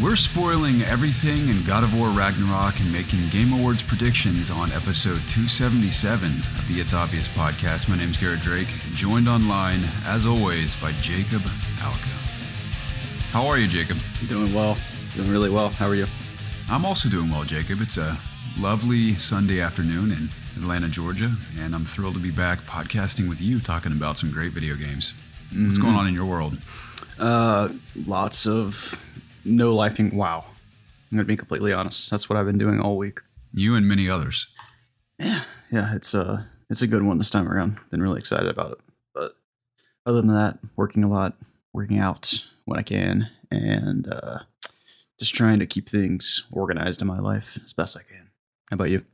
We're spoiling everything in God of War Ragnarok and making Game Awards predictions on episode 277 of the It's Obvious podcast. My name's Garrett Drake, joined online, as always, by Jacob Alka. How are you, Jacob? Doing well. Doing really well. How are you? I'm also doing well, Jacob. It's a lovely Sunday afternoon in Atlanta, Georgia, and I'm thrilled to be back podcasting with you, talking about some great video games. What's going on in your world? Lots of no-lifing. Wow. I'm going to be completely honest. That's what I've been doing all week. You and many others. Yeah, it's a good one this time around. Been really excited about it. But other than that, working a lot, working out when I can, and just trying to keep things organized in my life as best I can. How about you?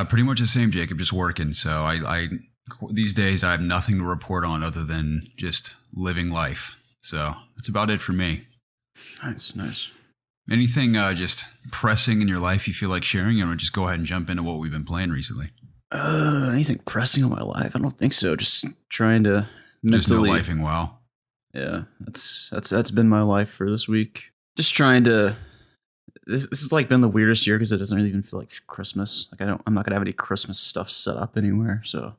Pretty much the same, Jacob, just working. So I these days I have nothing to report on other than just living life. So that's about it for me. Nice. Anything just pressing in your life you feel like sharing, or just go ahead and jump into what we've been playing recently? Anything pressing in my life? I don't think so. Just trying to mentally. Just no lifing well. Yeah, that's been my life for this week. Just trying to. This has like been the weirdest year because it doesn't really even feel like Christmas. Like I'm not gonna have any Christmas stuff set up anywhere. So,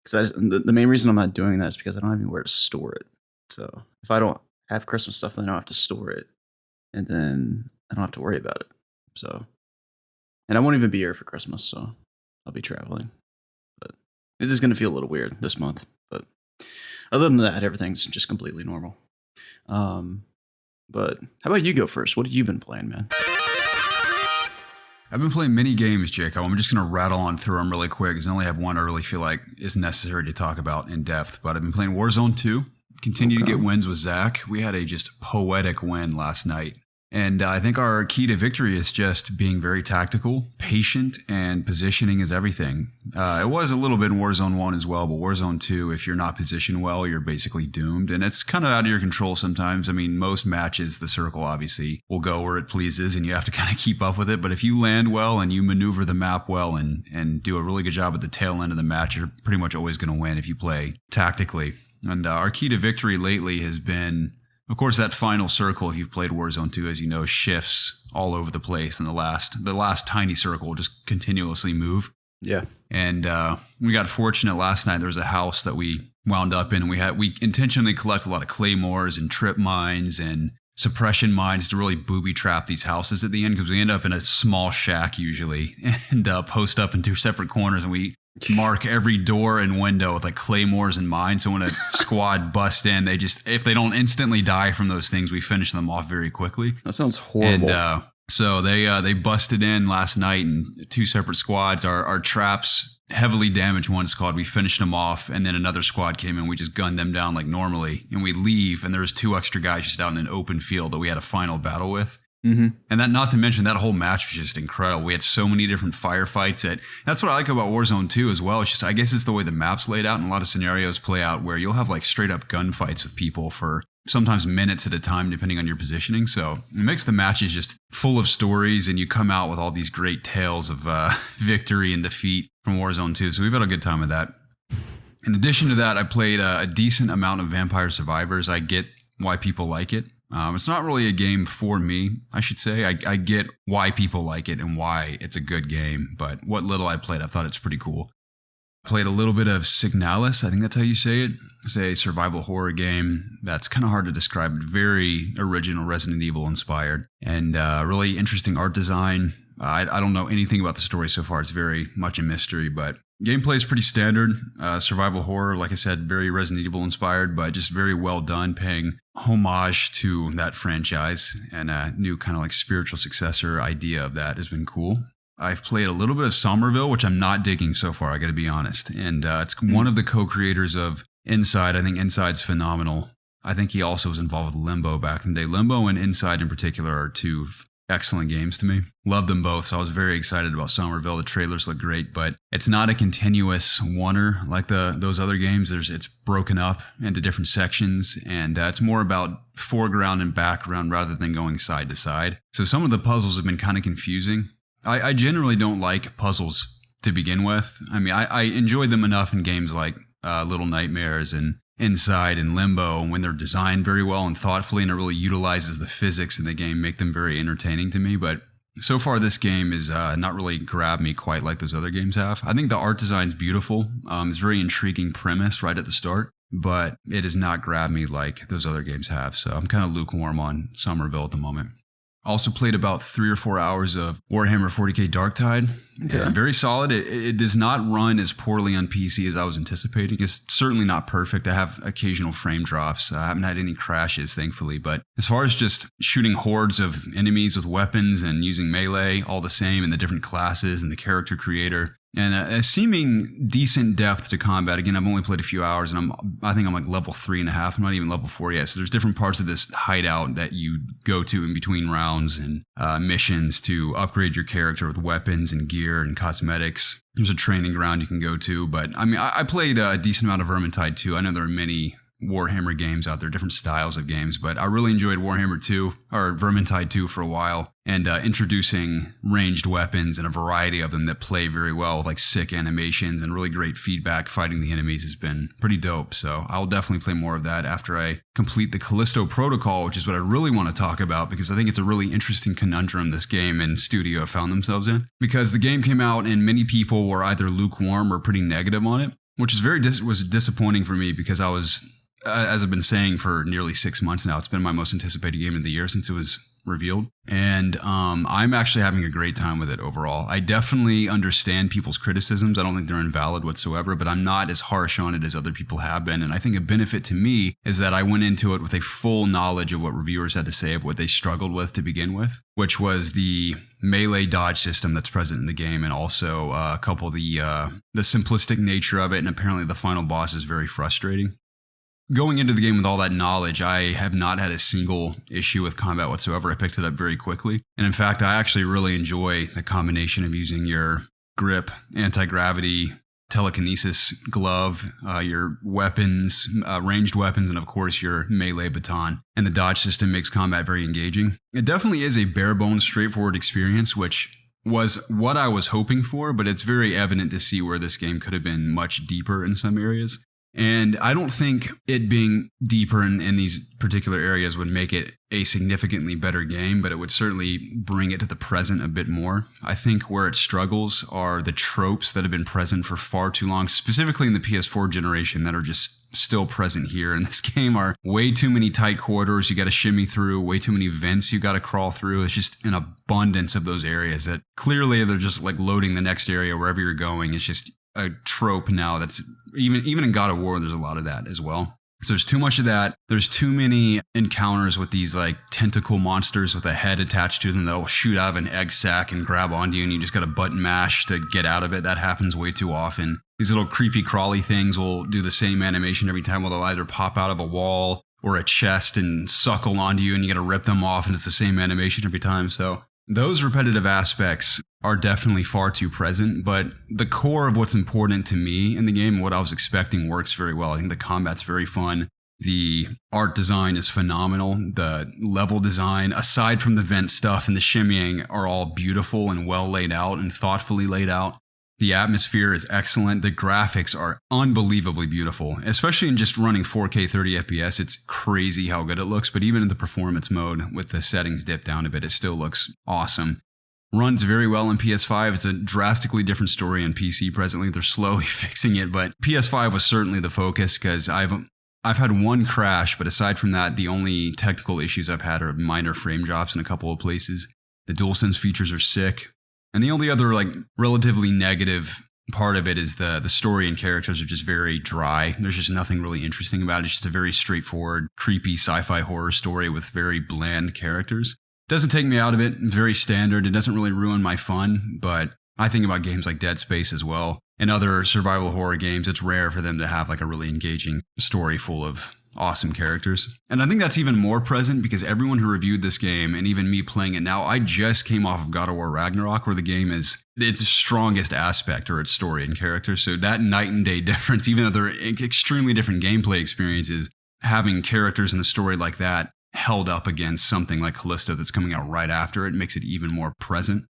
because the main reason I'm not doing that is because I don't have anywhere to store it. So if I don't have Christmas stuff, then I don't have to store it, and then I don't have to worry about it. So, and I won't even be here for Christmas, so I'll be traveling. But it is gonna feel a little weird this month. But other than that, everything's just completely normal. But how about you go first? What have you been playing, man? I've been playing many games, Jacob. I'm just going to rattle on through them really quick because I only have one I really feel like is necessary to talk about in depth. But I've been playing Warzone 2, continue to get wins with Zach. We had a just poetic win last night. And I think our key to victory is just being very tactical, patient, and positioning is everything. It was a little bit in Warzone 1 as well, but Warzone 2, if you're not positioned well, you're basically doomed. And it's kind of out of your control sometimes. I mean, most matches, the circle obviously will go where it pleases, and you have to kind of keep up with it. But if you land well and you maneuver the map well and do a really good job at the tail end of the match, you're pretty much always going to win if you play tactically. And our key to victory lately has been, of course, that final circle, if you've played Warzone 2, as you know, shifts all over the place, and the last tiny circle will just continuously move. Yeah. And we got fortunate last night. There was a house that we wound up in, and we intentionally collect a lot of claymores and trip mines and suppression mines to really booby trap these houses at the end, because we end up in a small shack usually and post up in two separate corners, and we mark every door and window with like claymores and mines. So when a squad busts in, if they don't instantly die from those things, we finish them off very quickly. That sounds horrible. And so they busted in last night in two separate squads. Our traps heavily damaged one squad. We finished them off, and then another squad came in. We just gunned them down like normally, and we leave, and there was two extra guys just out in an open field that we had a final battle with. Mm-hmm. And that, not to mention, that whole match was just incredible. We had so many different firefights. That's what I like about Warzone 2 as well. It's just, I guess it's the way the map's laid out, and a lot of scenarios play out where you'll have like straight up gunfights with people for sometimes minutes at a time, depending on your positioning. So it makes the matches just full of stories, and you come out with all these great tales of victory and defeat from Warzone 2. So we've had a good time with that. In addition to that, I played a decent amount of Vampire Survivors. I get why people like it. It's not really a game for me, I should say. I get why people like it and why it's a good game, but what little I played, I thought it's pretty cool. Played a little bit of Signalis, I think that's how you say it. It's a survival horror game that's kind of hard to describe. Very original, Resident Evil inspired, and really interesting art design. I don't know anything about the story so far. It's very much a mystery, but gameplay is pretty standard. Survival horror, like I said, very Resident Evil inspired, but just very well done, paying homage to that franchise, and a new kind of like spiritual successor idea of that has been cool. I've played a little bit of Somerville, which I'm not digging so far, I gotta be honest. And it's one of the co-creators of Inside. I think Inside's phenomenal. I think he also was involved with Limbo back in the day. Limbo and Inside in particular are two excellent games to me. Loved them both, so I was very excited about Somerville. The trailers look great, but it's not a continuous oneer like those other games. It's broken up into different sections, and it's more about foreground and background rather than going side to side. So some of the puzzles have been kind of confusing. I generally don't like puzzles to begin with. I mean, I enjoyed them enough in games like Little Nightmares and inside in limbo when they're designed very well and thoughtfully, and it really utilizes the physics in the game, make them very entertaining to me. But so far, this game is not really grabbed me quite like those other games have. I think the art design's beautiful. It's a very intriguing premise right at the start, but it has not grabbed me like those other games have. So I'm kind of lukewarm on Somerville at the moment. Also played about 3 or 4 hours of Warhammer 40k Darktide. Okay. Very solid. It does not run as poorly on PC as I was anticipating. It's certainly not perfect. I have occasional frame drops. I haven't had any crashes, thankfully. But as far as just shooting hordes of enemies with weapons and using melee, all the same, and the different classes and the character creator, and a seeming decent depth to combat. Again, I've only played a few hours, and I think I'm like level 3.5. I'm not even level 4 yet. So there's different parts of this hideout that you go to in between rounds and missions to upgrade your character with weapons and gear and cosmetics. There's a training ground you can go to. But I mean, I played a decent amount of Vermintide 2. I know there are many Warhammer games out there, different styles of games, but I really enjoyed Warhammer 2 or Vermintide 2 for a while, and introducing ranged weapons and a variety of them that play very well with like sick animations and really great feedback fighting the enemies has been pretty dope. So I'll definitely play more of that after I complete the Callisto Protocol, which is what I really want to talk about because I think it's a really interesting conundrum this game and studio have found themselves in, because the game came out and many people were either lukewarm or pretty negative on it, which is was disappointing for me because I was, as I've been saying for nearly 6 months now, it's been my most anticipated game of the year since it was revealed. And I'm actually having a great time with it overall. I definitely understand people's criticisms. I don't think they're invalid whatsoever, but I'm not as harsh on it as other people have been. And I think a benefit to me is that I went into it with a full knowledge of what reviewers had to say of what they struggled with to begin with, which was the melee dodge system that's present in the game, and also a couple of the simplistic nature of it. And apparently the final boss is very frustrating. Going into the game with all that knowledge, I have not had a single issue with combat whatsoever. I picked it up very quickly. And in fact, I actually really enjoy the combination of using your grip, anti-gravity, telekinesis glove, your weapons, ranged weapons, and of course your melee baton. And the dodge system makes combat very engaging. It definitely is a bare bones, straightforward experience, which was what I was hoping for, but it's very evident to see where this game could have been much deeper in some areas. And I don't think it being deeper in these particular areas would make it a significantly better game, but it would certainly bring it to the present a bit more. I think where it struggles are the tropes that have been present for far too long, specifically in the PS4 generation, that are just still present here in this game. Are way too many tight corridors you got to shimmy through, way too many vents you got to crawl through. It's just an abundance of those areas that clearly they're just like loading the next area wherever you're going. It's just a trope now that's even in God of War, there's a lot of that as well. So there's too much of that. There's too many encounters with these like tentacle monsters with a head attached to them that'll shoot out of an egg sack and grab onto you, and you just got to button mash to get out of it. That happens way too often. These little creepy crawly things will do the same animation every time, where they'll either pop out of a wall or a chest and suckle onto you, and you got to rip them off, and it's the same animation every time. So those repetitive aspects are definitely far too present, but the core of what's important to me in the game, what I was expecting, works very well. I think the combat's very fun. The art design is phenomenal. The level design, aside from the vent stuff and the shimmying, are all beautiful and well laid out and thoughtfully laid out. The atmosphere is excellent. The graphics are unbelievably beautiful, especially in just running 4K 30 FPS. It's crazy how good it looks, but even in the performance mode with the settings dipped down a bit, it still looks awesome. Runs very well on PS5. It's a drastically different story on PC presently. They're slowly fixing it, but PS5 was certainly the focus because I've had one crash, but aside from that, the only technical issues I've had are minor frame drops in a couple of places. The DualSense features are sick. And the only other like relatively negative part of it is the story and characters are just very dry. There's just nothing really interesting about it. It's just a very straightforward, creepy sci-fi horror story with very bland characters. Doesn't take me out of it. It's very standard. It doesn't really ruin my fun, but I think about games like Dead Space as well and other survival horror games. It's rare for them to have like a really engaging story full of awesome characters. And I think that's even more present because everyone who reviewed this game, and even me playing it now, I just came off of God of War Ragnarok, where the game is its strongest aspect, or its story and characters. So that night and day difference, even though they're extremely different gameplay experiences, having characters in the story like that held up against something like Callisto that's coming out right after it makes it even more present.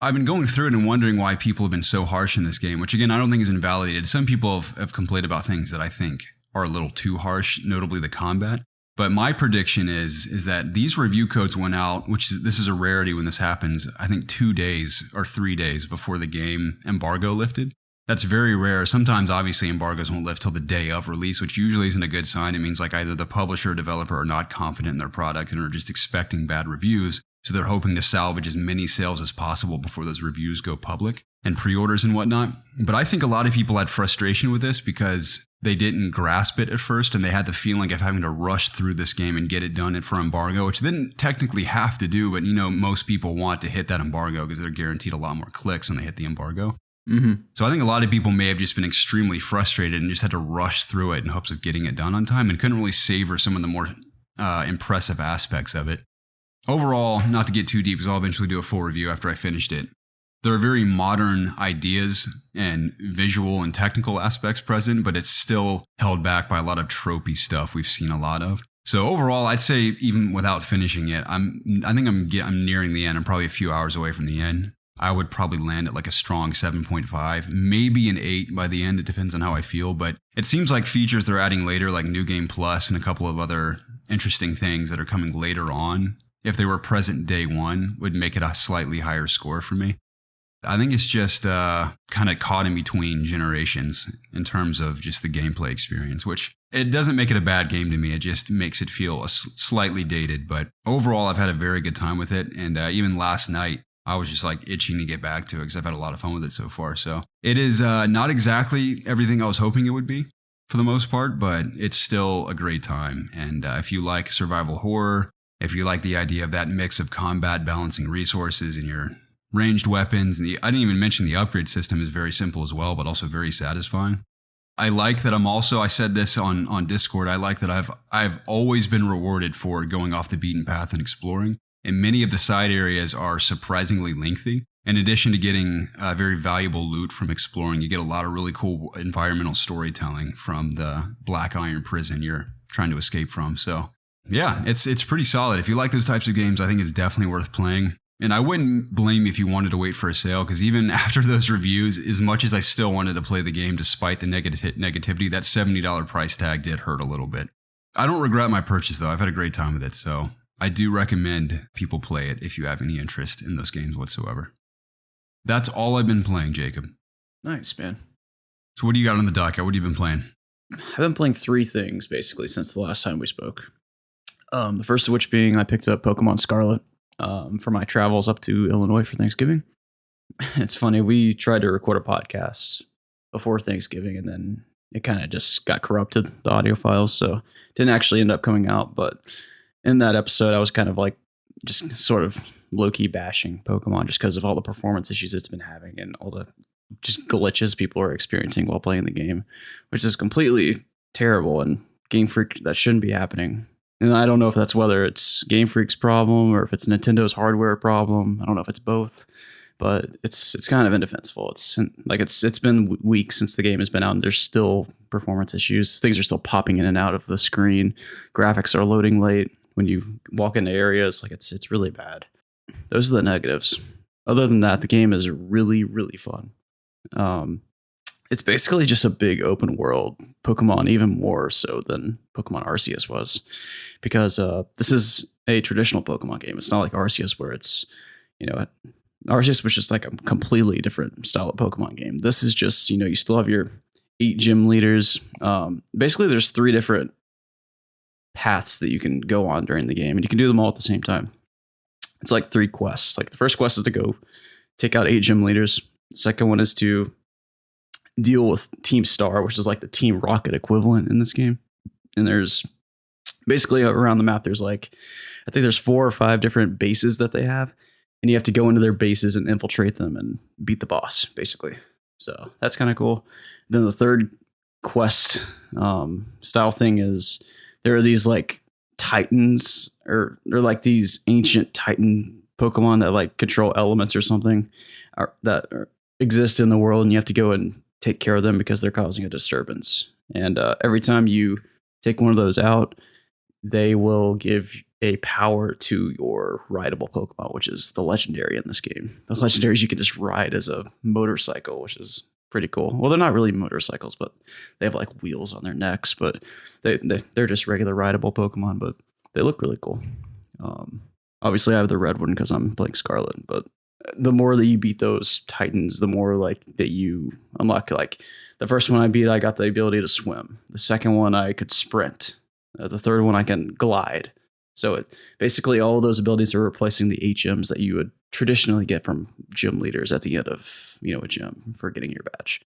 I've been going through it and wondering why people have been so harsh in this game, which again, I don't think is invalidated. Some people have complained about things that I think are a little too harsh, notably the combat. But my prediction is that these review codes went out, this is a rarity when this happens, I think 2 days or 3 days before the game embargo lifted. That's very rare. Sometimes, obviously, embargoes won't lift till the day of release, which usually isn't a good sign. It means like either the publisher or developer are not confident in their product and are just expecting bad reviews. So they're hoping to salvage as many sales as possible before those reviews go public and pre-orders and whatnot. But I think a lot of people had frustration with this because they didn't grasp it at first and they had the feeling of having to rush through this game and get it done for embargo, which they didn't technically have to do. But, most people want to hit that embargo because they're guaranteed a lot more clicks when they hit the embargo. Mm-hmm. So I think a lot of people may have just been extremely frustrated and just had to rush through it in hopes of getting it done on time and couldn't really savor some of the more impressive aspects of it. Overall, not to get too deep, because I'll eventually do a full review after I finished it. There are very modern ideas and visual and technical aspects present, but it's still held back by a lot of tropey stuff we've seen a lot of. So overall, I'd say even without finishing it, I think I'm nearing the end. I'm probably a few hours away from the end. I would probably land at like a strong 7.5, maybe an 8 by the end. It depends on how I feel, but it seems like features they're adding later, like New Game Plus and a couple of other interesting things that are coming later on, if they were present day one, would make it a slightly higher score for me. I think it's just kind of caught in between generations in terms of just the gameplay experience, which it doesn't make it a bad game to me. It just makes it feel slightly dated. But overall, I've had a very good time with it. And even last night, I was just like itching to get back to it because I've had a lot of fun with it so far. So it is not exactly everything I was hoping it would be for the most part, but it's still a great time. And if you like survival horror, if you like the idea of that mix of combat balancing resources and your ranged weapons, and I didn't even mention the upgrade system is very simple as well, but also very satisfying. I like that I said this on Discord, I like that I've always been rewarded for going off the beaten path and exploring. And many of the side areas are surprisingly lengthy. In addition to getting very valuable loot from exploring, you get a lot of really cool environmental storytelling from the Black Iron prison you're trying to escape from. So yeah, it's pretty solid. If you like those types of games, I think it's definitely worth playing. And I wouldn't blame you if you wanted to wait for a sale, because even after those reviews, as much as I still wanted to play the game despite the negativity, that $70 price tag did hurt a little bit. I don't regret my purchase, though. I've had a great time with it, so I do recommend people play it if you have any interest in those games whatsoever. That's all I've been playing, Jacob. Nice, man. So what do you got on the docket? What have you been playing? I've been playing 3 things, basically, since the last time we spoke. The first of which being I picked up Pokemon Scarlet for my travels up to Illinois for Thanksgiving. It's funny, we tried to record a podcast before Thanksgiving, and then it kind of just got corrupted, the audio files, so it didn't actually end up coming out, but in that episode, I was kind of like just sort of low-key bashing Pokemon just because of all the performance issues it's been having and all the just glitches people are experiencing while playing the game, which is completely terrible and Game Freak, that shouldn't be happening. And I don't know if that's whether it's Game Freak's problem or if it's Nintendo's hardware problem. I don't know if it's both, but it's kind of indefensible. It's been weeks since the game has been out and there's still performance issues. Things are still popping in and out of the screen. Graphics are loading late. When you walk into areas, like it's really bad. Those are the negatives. Other than that, the game is really, really fun. It's basically just a big open world Pokemon, even more so than Pokemon Arceus was, because this is a traditional Pokemon game. It's not like Arceus where it's, Arceus was just like a completely different style of Pokemon game. This is just, you still have your 8 gym leaders. Basically, there's 3 different paths that you can go on during the game, and you can do them all at the same time. It's like 3 quests. Like the first quest is to go take out 8 gym leaders. The second one is to deal with Team Star, which is like the Team Rocket equivalent in this game. And there's basically around the map, there's I think there's 4 or 5 different bases that they have, and you have to go into their bases and infiltrate them and beat the boss, basically. So that's kind of cool. Then the third quest style thing is there are these like Titans, or they're like these ancient Titan Pokemon that control elements or something that exist in the world, and you have to go and take care of them because they're causing a disturbance. And every time you take one of those out, they will give a power to your rideable Pokemon, which is the legendary in this game. The legendaries you can just ride as a motorcycle, which is pretty cool. Well, they're not really motorcycles, but they have like wheels on their necks, but they're just regular rideable Pokemon, but they look really cool. Obviously, I have the red one because I'm playing Scarlet, but the more that you beat those Titans, the more like that you unlock. Like the first one I beat, I got the ability to swim. The second one, I could sprint. The third one, I can glide. So basically all of those abilities are replacing the HMs that you would traditionally get from gym leaders at the end of a gym for getting your badge.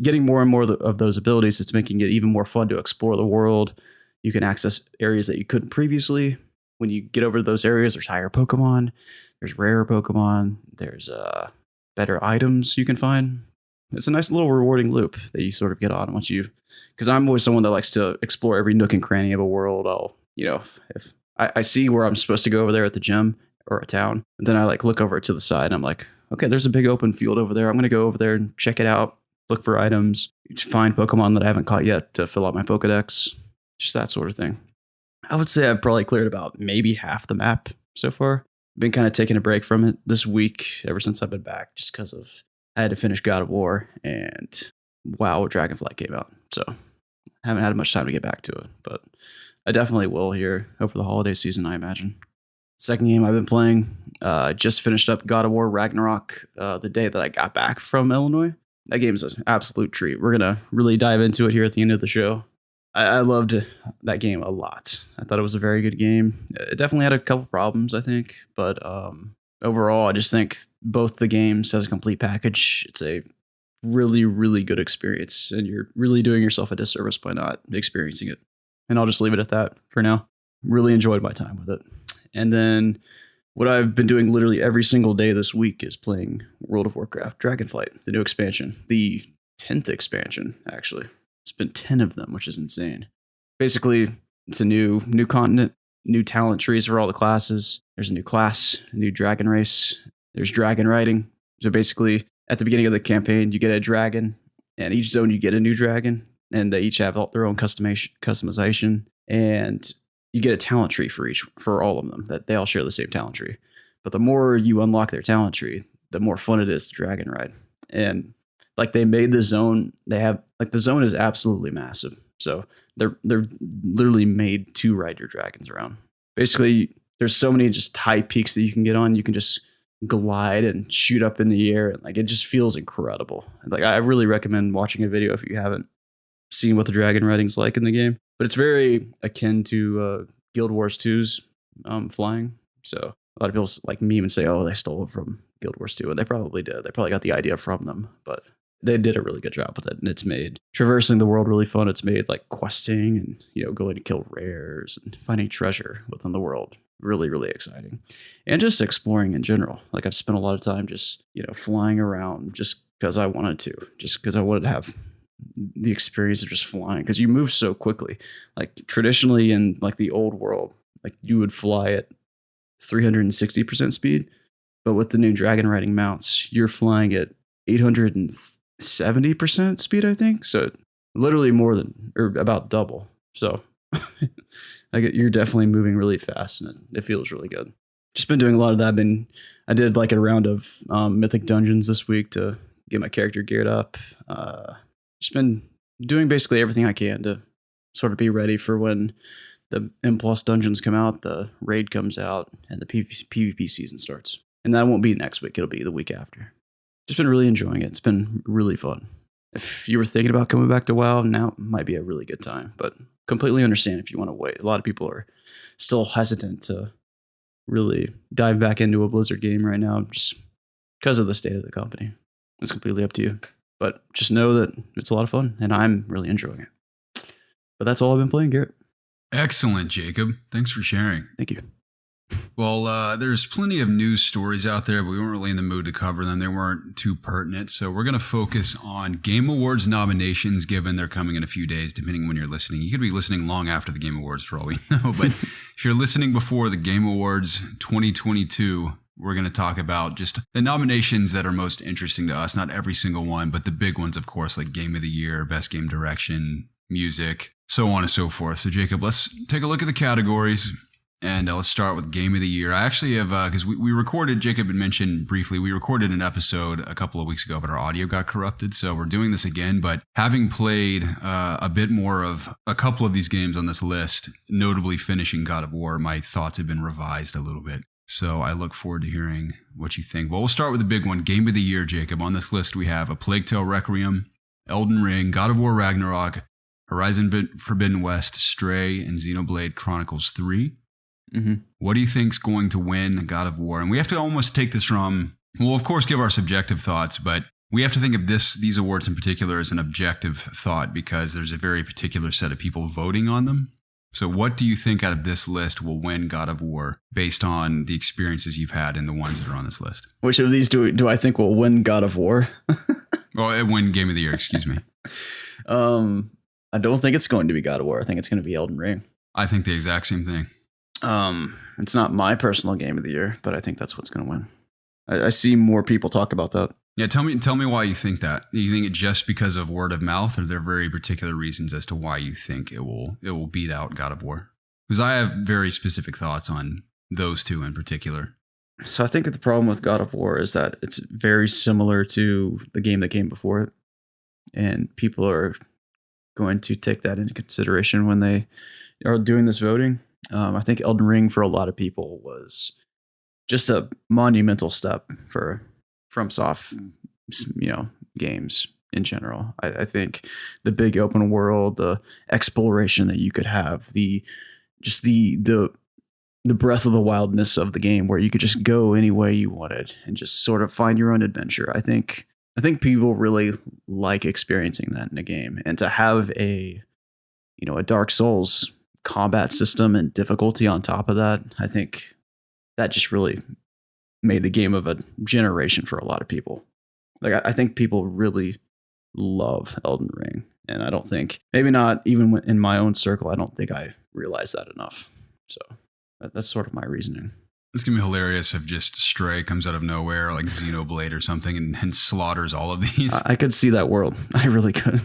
Getting more and more of those abilities, it's making it even more fun to explore the world. You can access areas that you couldn't previously. When you get over to those areas, there's higher Pokemon, there's rarer Pokemon, there's better items you can find. It's a nice little rewarding loop that you sort of get on once you, because I'm always someone that likes to explore every nook and cranny of a world. I'll, if I see where I'm supposed to go over there at the gym or a town, and then I like look over to the side and I'm like, okay, there's a big open field over there. I'm going to go over there and check it out, look for items, find Pokemon that I haven't caught yet to fill out my Pokedex, just that sort of thing. I would say I've probably cleared about maybe half the map so far. Been kind of taking a break from it this week ever since I've been back, just because I had to finish God of War and WoW Dragonflight came out. So I haven't had much time to get back to it, but I definitely will here over the holiday season, I imagine. Second game I've been playing, just finished up God of War Ragnarok the day that I got back from Illinois. That game is an absolute treat. We're going to really dive into it here at the end of the show. I loved that game a lot. I thought it was a very good game. It definitely had a couple problems, I think, but overall, I just think both the games as a complete package, it's a really, really good experience, and you're really doing yourself a disservice by not experiencing it. And I'll just leave it at that for now. Really enjoyed my time with it. And then what I've been doing literally every single day this week is playing World of Warcraft Dragonflight, the new expansion, the 10th expansion, actually. It's been 10 of them, which is insane. Basically, it's a new continent, new talent trees for all the classes. There's a new class, a new dragon race. There's dragon riding. So basically, at the beginning of the campaign, you get a dragon, and each zone you get a new dragon, and they each have their own customization, and you get a talent tree for all of them. That they all share the same talent tree. But the more you unlock their talent tree, the more fun it is to dragon ride. And like they made the zone, the zone is absolutely massive. So they're literally made to ride your dragons around. Basically, there's so many just high peaks that you can get on. You can just glide and shoot up in the air, and like it just feels incredible. Like I really recommend watching a video if you haven't seen what the dragon riding's like in the game. But it's very akin to Guild Wars 2's flying. So a lot of people like meme and say, "Oh, they stole it from Guild Wars 2," and they probably did. They probably got the idea from them, but they did a really good job with it, and it's made traversing the world really fun. It's made like questing and going to kill rares and finding treasure within the world really, really exciting, and just exploring in general. Like I've spent a lot of time just flying around just because I wanted to have the experience of just flying, because you move so quickly. Like traditionally in like the old world, like you would fly at 360% speed, but with the new dragon riding mounts, you're flying at 870% speed, I think. So literally more than, or about double. So you're definitely moving really fast, and it feels really good. Just been doing a lot of that. I did like a round of mythic dungeons this week to get my character geared up. Just been doing basically everything I can to sort of be ready for when the M+ dungeons come out, the raid comes out, and the PvP season starts. And that won't be next week. It'll be the week after. Just been really enjoying it. It's been really fun. If you were thinking about coming back to WoW, now might be a really good time, but completely understand if you want to wait. A lot of people are still hesitant to really dive back into a Blizzard game right now just because of the state of the company. It's completely up to you. But just know that it's a lot of fun, and I'm really enjoying it. But that's all I've been playing, Garrett. Excellent, Jacob. Thanks for sharing. Thank you. Well, there's plenty of news stories out there, but we weren't really in the mood to cover them. They weren't too pertinent. So we're going to focus on Game Awards nominations, given they're coming in a few days, depending on when you're listening. You could be listening long after the Game Awards for all we know. But if you're listening before the Game Awards 2022, we're going to talk about just the nominations that are most interesting to us. Not every single one, but the big ones, of course, like Game of the Year, Best Game Direction, Music, so on and so forth. So Jacob, let's take a look at the categories. And let's start with Game of the Year. I actually have, because we recorded, Jacob had mentioned briefly, we recorded an episode a couple of weeks ago, but our audio got corrupted. So we're doing this again. But having played a bit more of a couple of these games on this list, notably finishing God of War, my thoughts have been revised a little bit. So I look forward to hearing what you think. Well, we'll start with the big one, Game of the Year, Jacob. On this list, we have A Plague Tale Requiem, Elden Ring, God of War Ragnarok, Horizon Forbidden West, Stray, and Xenoblade Chronicles 3. Mm-hmm. What do you think's going to win God of War? And we have to almost take this from, we'll of course give our subjective thoughts, but we have to think of these awards in particular as an objective thought because there's a very particular set of people voting on them. So what do you think out of this list will win God of War based on the experiences you've had and the ones that are on this list? Which of these do I think will win God of War? Well, win Game of the Year, excuse me. I don't think it's going to be God of War. I think it's going to be Elden Ring. I think the exact same thing. It's not my personal Game of the Year, but I think that's what's going to win. I see more people talk about that. Yeah, tell me why you think that. You think it just because of word of mouth, or are there very particular reasons as to why you think it will beat out God of War? Because I have very specific thoughts on those two in particular. So I think that the problem with God of War is that it's very similar to the game that came before it, and people are going to take that into consideration when they are doing this voting. I think Elden Ring for a lot of people was just a monumental step for FromSoft, games in general. I think the big open world, the exploration that you could have, the breath of the wildness of the game where you could just go any way you wanted and just sort of find your own adventure. I think people really like experiencing that in a game, and to have a Dark Souls combat system and difficulty on top of that, I think that just really made the game of a generation for a lot of people. Like, I think people really love Elden Ring, and I don't think, maybe not even in my own circle, I don't think I realized that enough. So that's sort of my reasoning. It's going to be hilarious if just Stray comes out of nowhere, like Xenoblade or something, and slaughters all of these. I could see that world. I really could.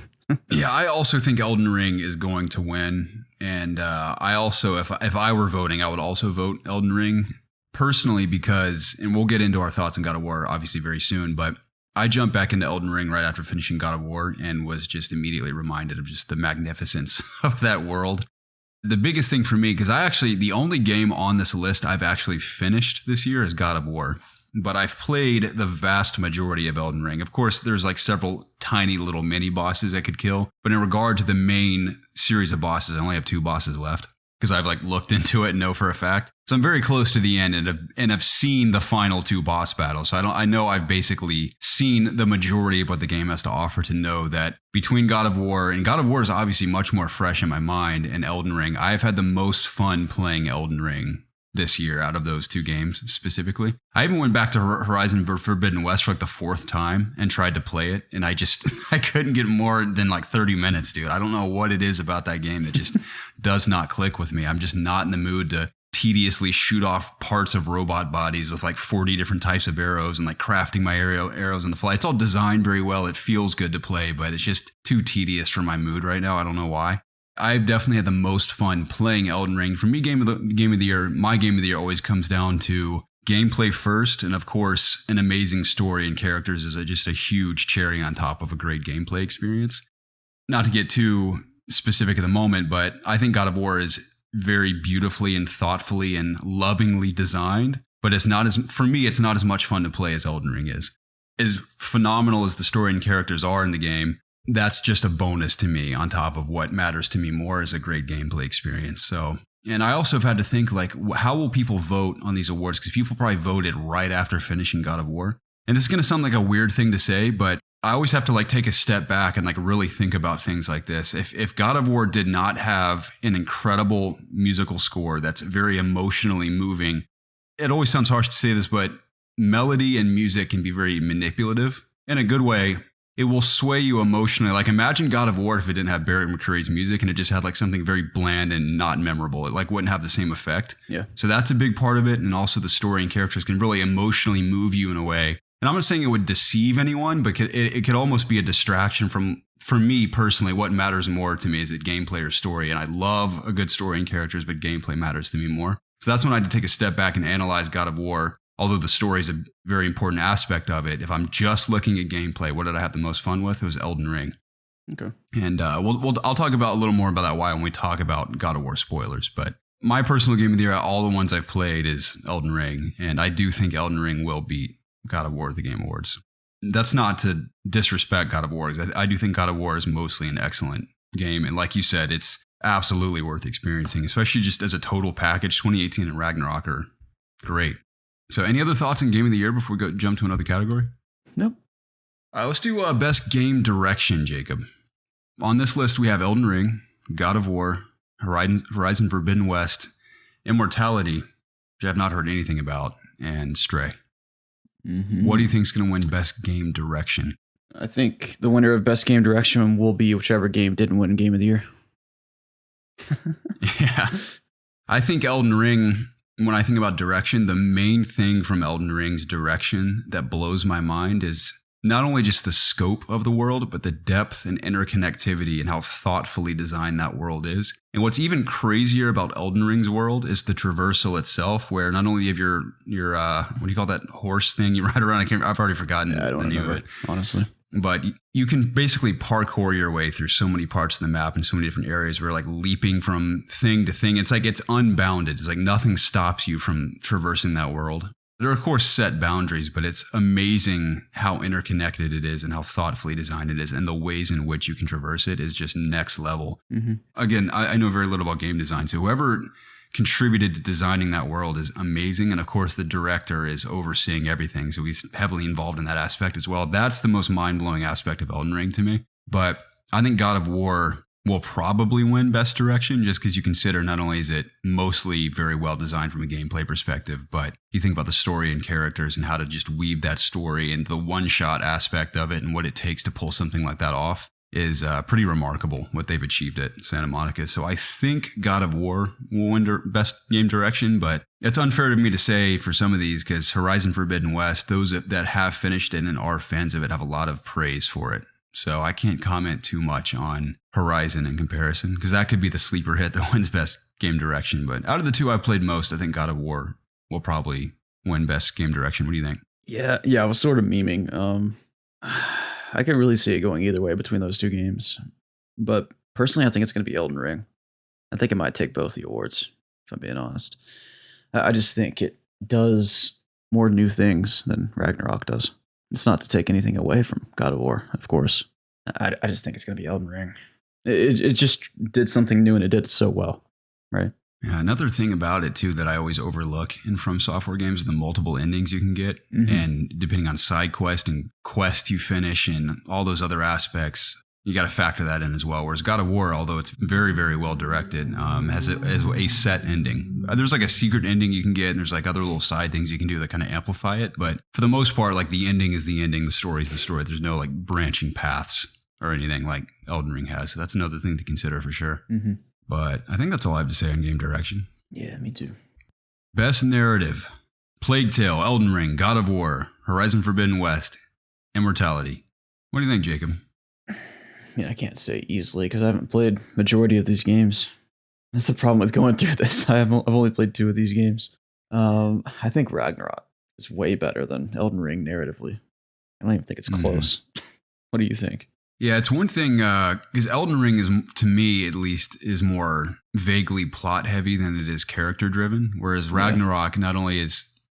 Yeah, I also think Elden Ring is going to win. And I also, if I were voting, I would also vote Elden Ring personally because, and we'll get into our thoughts on God of War obviously very soon, but I jumped back into Elden Ring right after finishing God of War and was just immediately reminded of just the magnificence of that world. The biggest thing for me, because the only game on this list I've actually finished this year is God of War. But I've played the vast majority of Elden Ring. Of course, there's like several tiny little mini bosses I could kill. But in regard to the main series of bosses, I only have 2 bosses left because I've like looked into it and know for a fact. So I'm very close to the end and have seen the final 2 boss battles. So I know I've basically seen the majority of what the game has to offer to know that between God of War, and God of War is obviously much more fresh in my mind, and Elden Ring, I've had the most fun playing Elden Ring this year out of those 2 games specifically. I even went back to Horizon Forbidden West for like the 4th time and tried to play it, and I couldn't get more than like 30 minutes, dude. I don't know what it is about that game that just does not click with me. I'm just not in the mood to tediously shoot off parts of robot bodies with like 40 different types of arrows and like crafting my arrows on the fly. It's all designed very well. It feels good to play, but it's just too tedious for my mood right now. I don't know why. I've definitely had the most fun playing Elden Ring. For me, game of the year, my game of the year always comes down to gameplay first, and of course, an amazing story and characters is just a huge cherry on top of a great gameplay experience. Not to get too specific at the moment, but I think God of War is very beautifully and thoughtfully and lovingly designed, but it's not as much fun to play as Elden Ring is. As phenomenal as the story and characters are in the game, that's just a bonus to me on top of what matters to me more as a great gameplay experience. So, and I also have had to think, like, how will people vote on these awards? Because people probably voted right after finishing God of War. And this is going to sound like a weird thing to say, but I always have to like take a step back and like really think about things like this. If God of War did not have an incredible musical score that's very emotionally moving, it always sounds harsh to say this, but melody and music can be very manipulative in a good way. It will sway you emotionally. Like, imagine God of War if it didn't have Barrett McCreary's music and it just had like something very bland and not memorable. It like wouldn't have the same effect. Yeah. So that's a big part of it. And also the story and characters can really emotionally move you in a way. And I'm not saying it would deceive anyone, but it could almost be a distraction from, for me personally, what matters more to me is it gameplay or story. And I love a good story and characters, but gameplay matters to me more. So that's when I had to take a step back and analyze God of War. Although the story is a very important aspect of it, if I'm just looking at gameplay, what did I have the most fun with? It was Elden Ring. Okay. And I'll talk about a little more about that why when we talk about God of War spoilers. But my personal game of the year, all the ones I've played, is Elden Ring. And I do think Elden Ring will beat God of War at the Game Awards. That's not to disrespect God of War. I do think God of War is mostly an excellent game. And like you said, it's absolutely worth experiencing, especially just as a total package. 2018 and Ragnarok are great. So any other thoughts on Game of the Year before we jump to another category? Nope. All right, let's do Best Game Direction, Jacob. On this list, we have Elden Ring, God of War, Horizon Forbidden West, Immortality, which I've not heard anything about, and Stray. Mm-hmm. What do you think is going to win Best Game Direction? I think the winner of Best Game Direction will be whichever game didn't win Game of the Year. Yeah. I think Elden Ring, when I think about direction, the main thing from Elden Ring's direction that blows my mind is not only just the scope of the world, but the depth and interconnectivity and how thoughtfully designed that world is. And what's even crazier about Elden Ring's world is the traversal itself, where not only you have your what do you call that horse thing you ride around? I've already forgotten I don't the name remember, of it, honestly. But you can basically parkour your way through so many parts of the map and so many different areas where like leaping from thing to thing. It's like it's unbounded. It's like nothing stops you from traversing that world. There are, of course, set boundaries, but it's amazing how interconnected it is and how thoughtfully designed it is. And the ways in which you can traverse it is just next level. Mm-hmm. Again, I know very little about game design, so whoever contributed to designing that world is amazing. And of course, the director is overseeing everything, so he's heavily involved in that aspect as well. That's the most mind-blowing aspect of Elden Ring to me. But I think God of War will probably win Best Direction, just because you consider not only is it mostly very well designed from a gameplay perspective, but you think about the story and characters and how to just weave that story and the one-shot aspect of it and what it takes to pull something like that off is pretty remarkable what they've achieved at Santa Monica. So I think God of War will win Best Game Direction, but it's unfair to me to say for some of these because Horizon Forbidden West, those that have finished it and are fans of it have a lot of praise for it. So I can't comment too much on Horizon in comparison because that could be the sleeper hit that wins Best Game Direction. But out of the two I've played most, I think God of War will probably win Best Game Direction. What do you think? Yeah, I was sort of memeing. I can really see it going either way between those two games. But personally, I think it's going to be Elden Ring. I think it might take both the awards, if I'm being honest. I just think it does more new things than Ragnarok does. It's not to take anything away from God of War, of course. I just think it's going to be Elden Ring. It just did something new and it did it so well, right? Yeah, another thing about it, too, that I always overlook in From Software games is the multiple endings you can get. Mm-hmm. And depending on side quest and quest you finish and all those other aspects, you got to factor that in as well. Whereas God of War, although it's very, very well directed, has a set ending. There's like a secret ending you can get, and there's like other little side things you can do that kind of amplify it. But for the most part, like the ending is the ending, the story is the story. There's no like branching paths or anything like Elden Ring has. So that's another thing to consider for sure. Mm-hmm. But I think that's all I have to say on game direction. Yeah, me too. Best Narrative: Plague Tale, Elden Ring, God of War, Horizon Forbidden West, Immortality. What do you think, Jacob? I mean, I can't say easily because I haven't played majority of these games. That's the problem with going through this. I've only played 2 of these games. I think Ragnarok is way better than Elden Ring narratively. I don't even think it's close. What do you think? Yeah, it's one thing, because Elden Ring is, to me at least, is more vaguely plot heavy than it is character driven. Whereas Ragnarok not only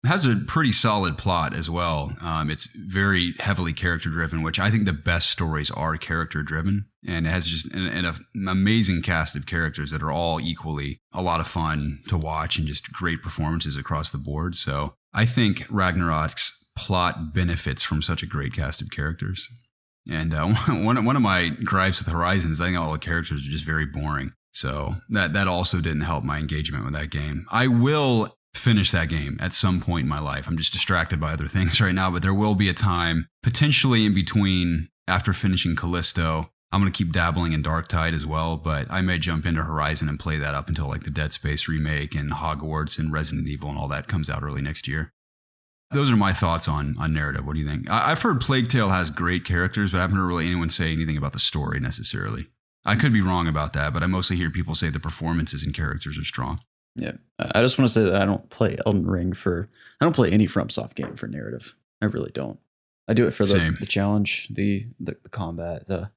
has a pretty solid plot as well. It's very heavily character driven, which I think the best stories are character driven. And it has just an amazing cast of characters that are all equally a lot of fun to watch and just great performances across the board. So I think Ragnarok's plot benefits from such a great cast of characters. And one of my gripes with Horizon is I think all the characters are just very boring. So that also didn't help my engagement with that game. I will finish that game at some point in my life. I'm just distracted by other things right now, but there will be a time, potentially in between, after finishing Callisto. I'm going to keep dabbling in Darktide as well, but I may jump into Horizon and play that up until like the Dead Space remake and Hogwarts and Resident Evil and all that comes out early next year. Those are my thoughts on narrative. What do you think? I've heard Plague Tale has great characters, but I haven't heard really anyone say anything about the story necessarily. I could be wrong about that, but I mostly hear people say the performances and characters are strong. Yeah. I just want to say that I don't play Elden Ring I don't play any FromSoft game for narrative. I really don't. I do it for Same. the challenge, the combat, the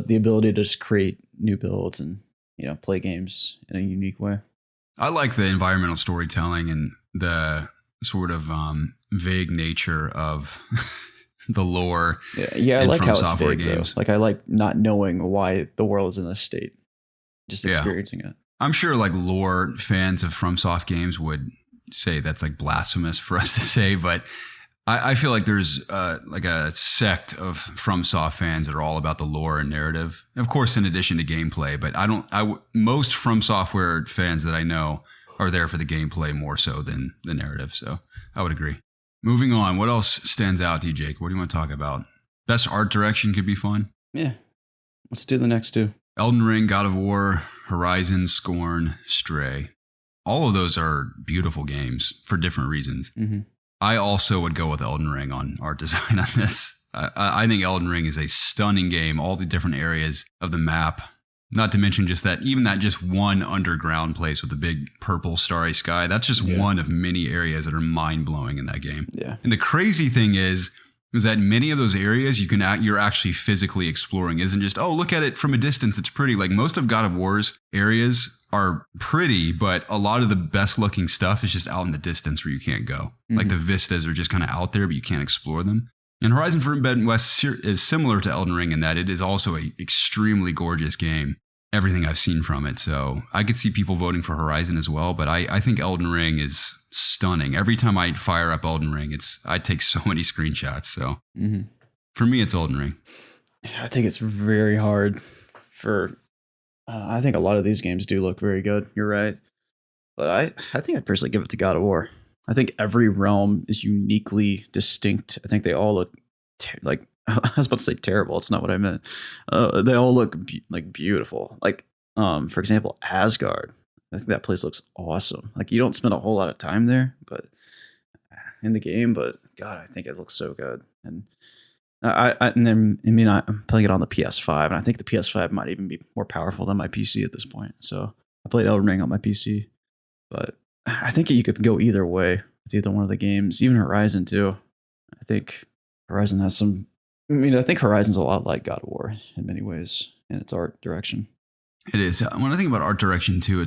ability to just create new builds and, play games in a unique way. I like the environmental storytelling and the sort of vague nature of the lore. Yeah, I like how it's software vague, games. Though. Like I like not knowing why the world is in this state, just experiencing it. I'm sure like lore fans of FromSoft games would say that's like blasphemous for us to say, but I feel like there's like a sect of FromSoft fans that are all about the lore and narrative. Of course, in addition to gameplay, but most From Software fans that I know are there for the gameplay more so than the narrative. So I would agree. Moving on, what else stands out to you, Jake? What do you want to talk about? Best art direction could be fun. Yeah. Let's do the next two. Elden Ring, God of War, Horizon, Scorn, Stray. All of those are beautiful games for different reasons. Mm-hmm. I also would go with Elden Ring on art design on this. I think Elden Ring is a stunning game. All the different areas of the map, not to mention just that just one underground place with a big purple starry sky. That's just one of many areas that are mind blowing in that game. Yeah. And the crazy thing is that many of those areas you're actually physically exploring. It isn't just, oh, look at it from a distance, it's pretty. Like most of God of War's areas are pretty, but a lot of the best looking stuff is just out in the distance where you can't go. Mm-hmm. Like the vistas are just kind of out there, but you can't explore them. And Horizon Forbidden West is similar to Elden Ring in that it is also an extremely gorgeous game. Everything I've seen from it. So I could see people voting for Horizon as well, but I think Elden Ring is stunning. Every time I fire up Elden Ring, I take so many screenshots. So for me, it's Elden Ring. I think it's very hard for, I think a lot of these games do look very good. You're right. But I think I'd personally give it to God of War. I think every realm is uniquely distinct. I think they all look like, I was about to say terrible. It's not what I meant. They all look beautiful. Like, for example, Asgard. I think that place looks awesome. Like you don't spend a whole lot of time there, but in the game. But God, I think it looks so good. And I'm playing it on the PS5, and I think the PS5 might even be more powerful than my PC at this point. So I played Elden Ring on my PC, but I think you could go either way with either one of the games. Even Horizon too. I think Horizon has some. I think Horizon's a lot like God of War in many ways in its art direction. It is. When I think about art direction too,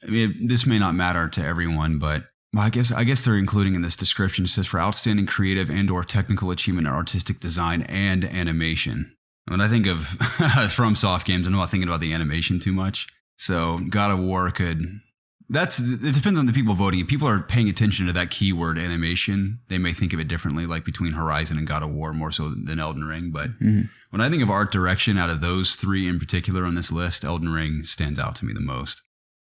this may not matter to everyone, but I guess they're including in this description. It says for outstanding creative and/or technical achievement in artistic design and animation. When I think of FromSoft games, I'm not thinking about the animation too much. So God of War it depends on the people voting. If people are paying attention to that keyword animation, they may think of it differently, like between Horizon and God of War more so than Elden Ring. But when I think of art direction out of those three in particular on this list, Elden Ring stands out to me the most.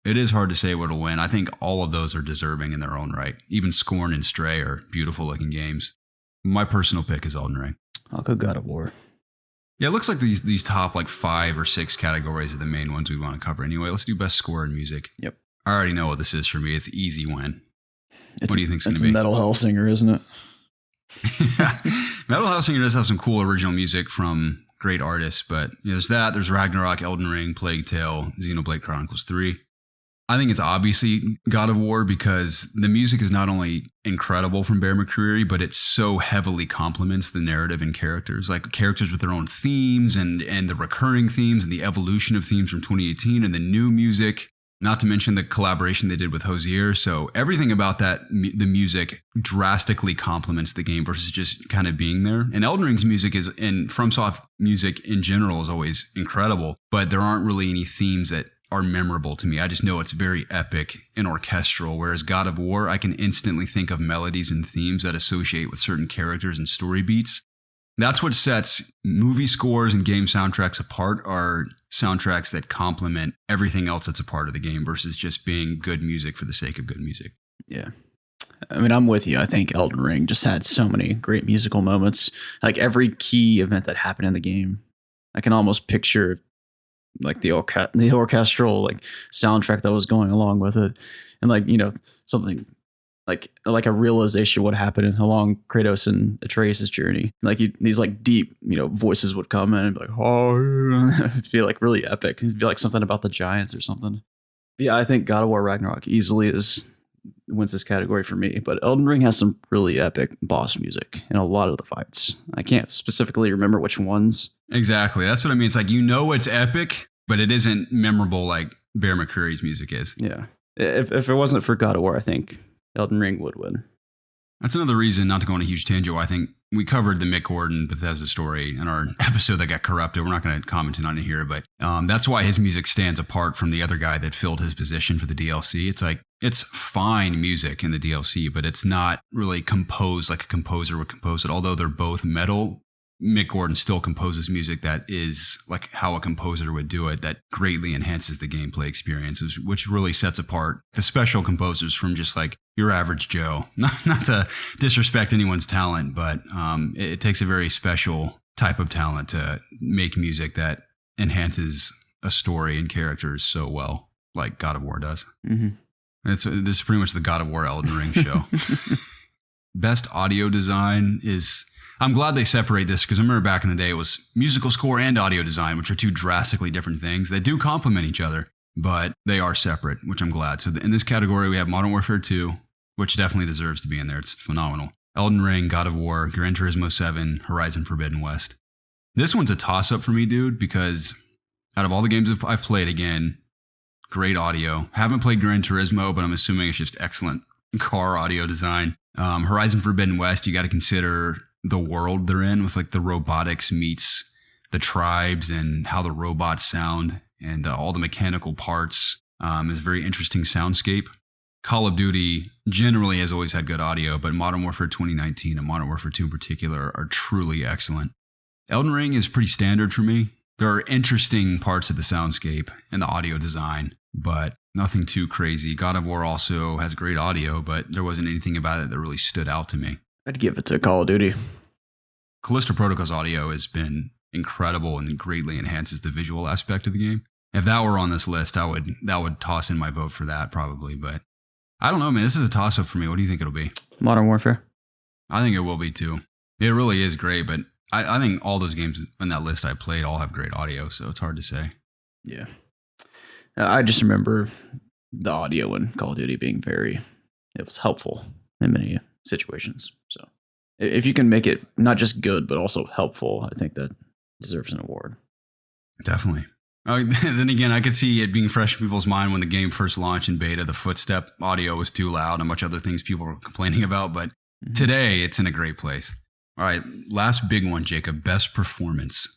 It is hard to say what'll win. I think all of those are deserving in their own right. Even Scorn and Stray are beautiful looking games. My personal pick is Elden Ring. I'll go God of War. Yeah, it looks like these top like 5 or 6 categories are the main ones we want to cover anyway. Let's do best score in music. Yep. I already know what this is for me. It's easy win. What do you think it's going to be? It's Metal Hellsinger, isn't it? Metal Hellsinger does have some cool original music from great artists, but there's that. There's Ragnarok, Elden Ring, Plague Tale, Xenoblade Chronicles 3. I think it's obviously God of War because the music is not only incredible from Bear McCreary, but it so heavily complements the narrative and characters, like characters with their own themes and the recurring themes and the evolution of themes from 2018 and the new music. Not to mention the collaboration they did with Hozier. So everything about the music drastically complements the game versus just kind of being there. And Elden Ring's music and FromSoft music in general is always incredible, but there aren't really any themes that are memorable to me. I just know it's very epic and orchestral, whereas God of War, I can instantly think of melodies and themes that associate with certain characters and story beats. That's what sets movie scores and game soundtracks apart, are soundtracks that complement everything else that's a part of the game versus just being good music for the sake of good music. Yeah. I'm with you. I think Elden Ring just had so many great musical moments. Like every key event that happened in the game, I can almost picture like the orchestral like soundtrack that was going along with it. And something like a realization what happened along Kratos and Atreus' journey. Like these like deep, voices would come in and be like, oh, it'd be like really epic. It'd be like something about the giants or something. Yeah, I think God of War Ragnarok easily wins this category for me, but Elden Ring has some really epic boss music in a lot of the fights. I can't specifically remember which ones. Exactly. That's what I mean. It's like, it's epic, but it isn't memorable like Bear McCreary's music is. Yeah. If it wasn't for God of War, I think Elden Ring would win. That's another reason, not to go on a huge tangent, why I think we covered the Mick Gordon Bethesda story in our episode that got corrupted. We're not going to comment on it here, but that's why his music stands apart from the other guy that filled his position for the DLC. It's like, it's fine music in the DLC, but it's not really composed like a composer would compose it. Although they're both metal, Mick Gordon still composes music that is like how a composer would do it, that greatly enhances the gameplay experiences, which really sets apart the special composers from just like your average Joe. Not to disrespect anyone's talent, but it takes a very special type of talent to make music that enhances a story and characters so well, like God of War does. Mm-hmm. This is pretty much the God of War Elden Ring show. Best audio design is... I'm glad they separate this because I remember back in the day it was musical score and audio design, which are two drastically different things. They do complement each other, but they are separate, which I'm glad. So in this category, we have Modern Warfare 2, which definitely deserves to be in there. It's phenomenal. Elden Ring, God of War, Gran Turismo 7, Horizon Forbidden West. This one's a toss-up for me, dude, because out of all the games I've played, again, great audio. Haven't played Gran Turismo, but I'm assuming it's just excellent car audio design. Horizon Forbidden West, you got to consider the world they're in with like the robotics meets the tribes and how the robots sound and all the mechanical parts is a very interesting soundscape. Call of Duty generally has always had good audio, but Modern Warfare 2019 and Modern Warfare 2 in particular are truly excellent. Elden Ring is pretty standard for me. There are interesting parts of the soundscape and the audio design, but nothing too crazy. God of War also has great audio, but there wasn't anything about it that really stood out to me. I'd give it to Call of Duty. Callisto Protocol's audio has been incredible and greatly enhances the visual aspect of the game. If that were on this list, that would toss in my vote for that probably, but I don't know, man. This is a toss-up for me. What do you think it'll be? Modern Warfare. I think it will be too. It really is great, but I think all those games in that list I played all have great audio, so it's hard to say. Yeah. I just remember the audio in Call of Duty being it was helpful in many situations. So if you can make it not just good, but also helpful, I think that deserves an award. Definitely. Then again, I could see it being fresh in people's mind when the game first launched in beta. The footstep audio was too loud and much other things people were complaining about. But today, it's in a great place. All right, last big one, Jacob. Best performance.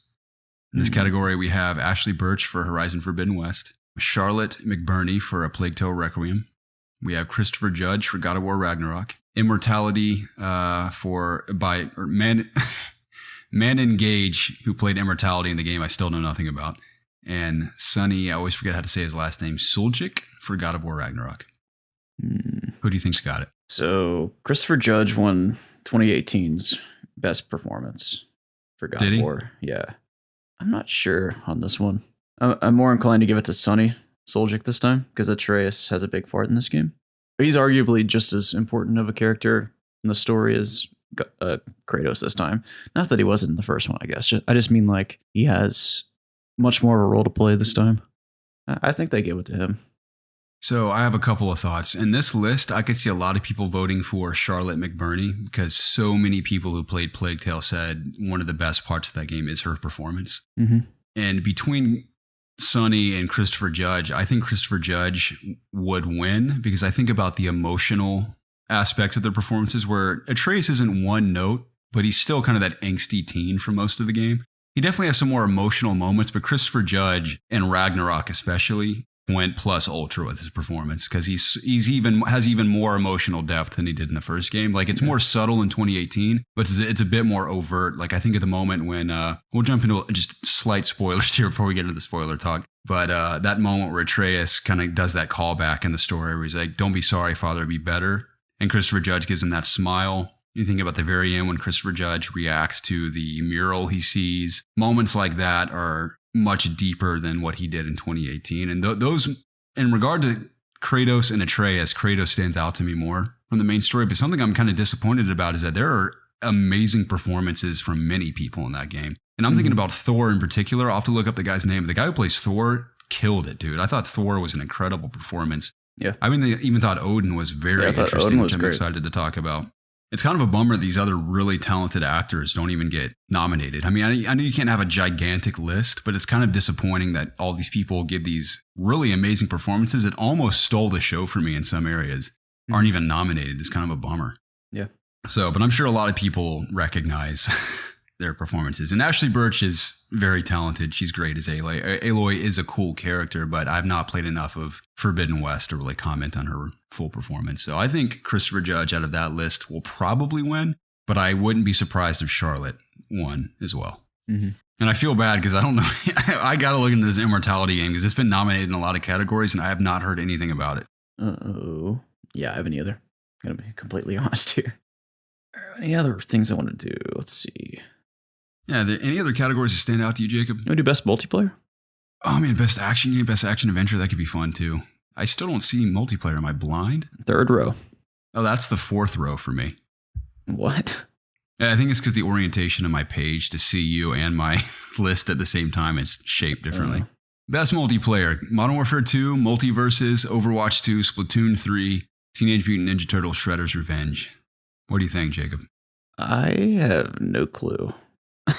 In this category, we have Ashley Birch for Horizon Forbidden West, Charlotte McBurney for A Plague Tale Requiem. We have Christopher Judge for God of War Ragnarok, Immortality Manon Gage, who played Immortality in the game I still know nothing about, and Sonny, I always forget how to say his last name, Suljic for God of War Ragnarok. Who do you think's got it? So Christopher Judge won 2018's best performance for God of War. Yeah. I'm not sure on this one. I'm more inclined to give it to Sonny Suljic this time because Atreus has a big part in this game. He's arguably just as important of a character in the story as Kratos this time. Not that he wasn't in the first one, I guess. I just mean like he has much more of a role to play this time. I think they give it to him. So I have a couple of thoughts. In this list, I could see a lot of people voting for Charlotte McBurney because so many people who played Plague Tale said one of the best parts of that game is her performance. Mm-hmm. And between Sonny and Christopher Judge, I think Christopher Judge would win because I think about the emotional aspects of their performances where Atreus isn't one note, but he's still kind of that angsty teen for most of the game. He definitely has some more emotional moments, but Christopher Judge and Ragnarok especially went plus ultra with his performance because he's even more emotional depth than he did in the first game. Like it's more subtle in 2018, but it's a bit more overt. Like I think at the moment when we'll jump into just slight spoilers here before we get into the spoiler talk. But that moment where Atreus kind of does that callback in the story where he's like, "Don't be sorry, Father, be better," and Christopher Judge gives him that smile. You think about the very end when Christopher Judge reacts to the mural he sees. Moments like that are much deeper than what he did in 2018. And those, in regard to Kratos and Atreus, Kratos stands out to me more from the main story. But something I'm kind of disappointed about is that there are amazing performances from many people in that game. And I'm thinking about Thor in particular. I'll have to look up the guy's name. The guy who plays Thor killed it, dude. I thought Thor was an incredible performance. Yeah. I mean, they even thought Odin was very interesting, Odin was which I'm great. excited to talk about. It's kind of a bummer these other really talented actors don't even get nominated. I mean, I know you can't have a gigantic list, but it's kind of disappointing that all these people give these really amazing performances that almost stole the show for me in some areas, aren't even nominated. It's kind of a bummer. Yeah. So, but I'm sure a lot of people recognize their performances. And Ashley Birch is very talented. She's great as Aloy. Aloy is a cool character, but I've not played enough of Forbidden West to really comment on her full performance. So I think Christopher Judge out of that list will probably win, but I wouldn't be surprised if Charlotte won as well. Mm-hmm. And I feel bad because I don't know. I got to look into this Immortality game because it's been nominated in a lot of categories and I have not heard anything about it. Uh-oh. Yeah, I haven't either. I'm going to be completely honest here. Any other things I want to do? Let's see. Yeah, any other categories that stand out to you, Jacob? You want to do best multiplayer? Oh, man, best action game, best action adventure. That could be fun, too. I still don't see multiplayer. Am I blind? Third row. Oh, that's the fourth row for me. What? Yeah, I think it's because the orientation of my page to see you and my list at the same time is shaped differently. Best multiplayer. Modern Warfare 2, Multiverses, Overwatch 2, Splatoon 3, Teenage Mutant Ninja Turtles, Shredder's Revenge. What do you think, Jacob? I have no clue.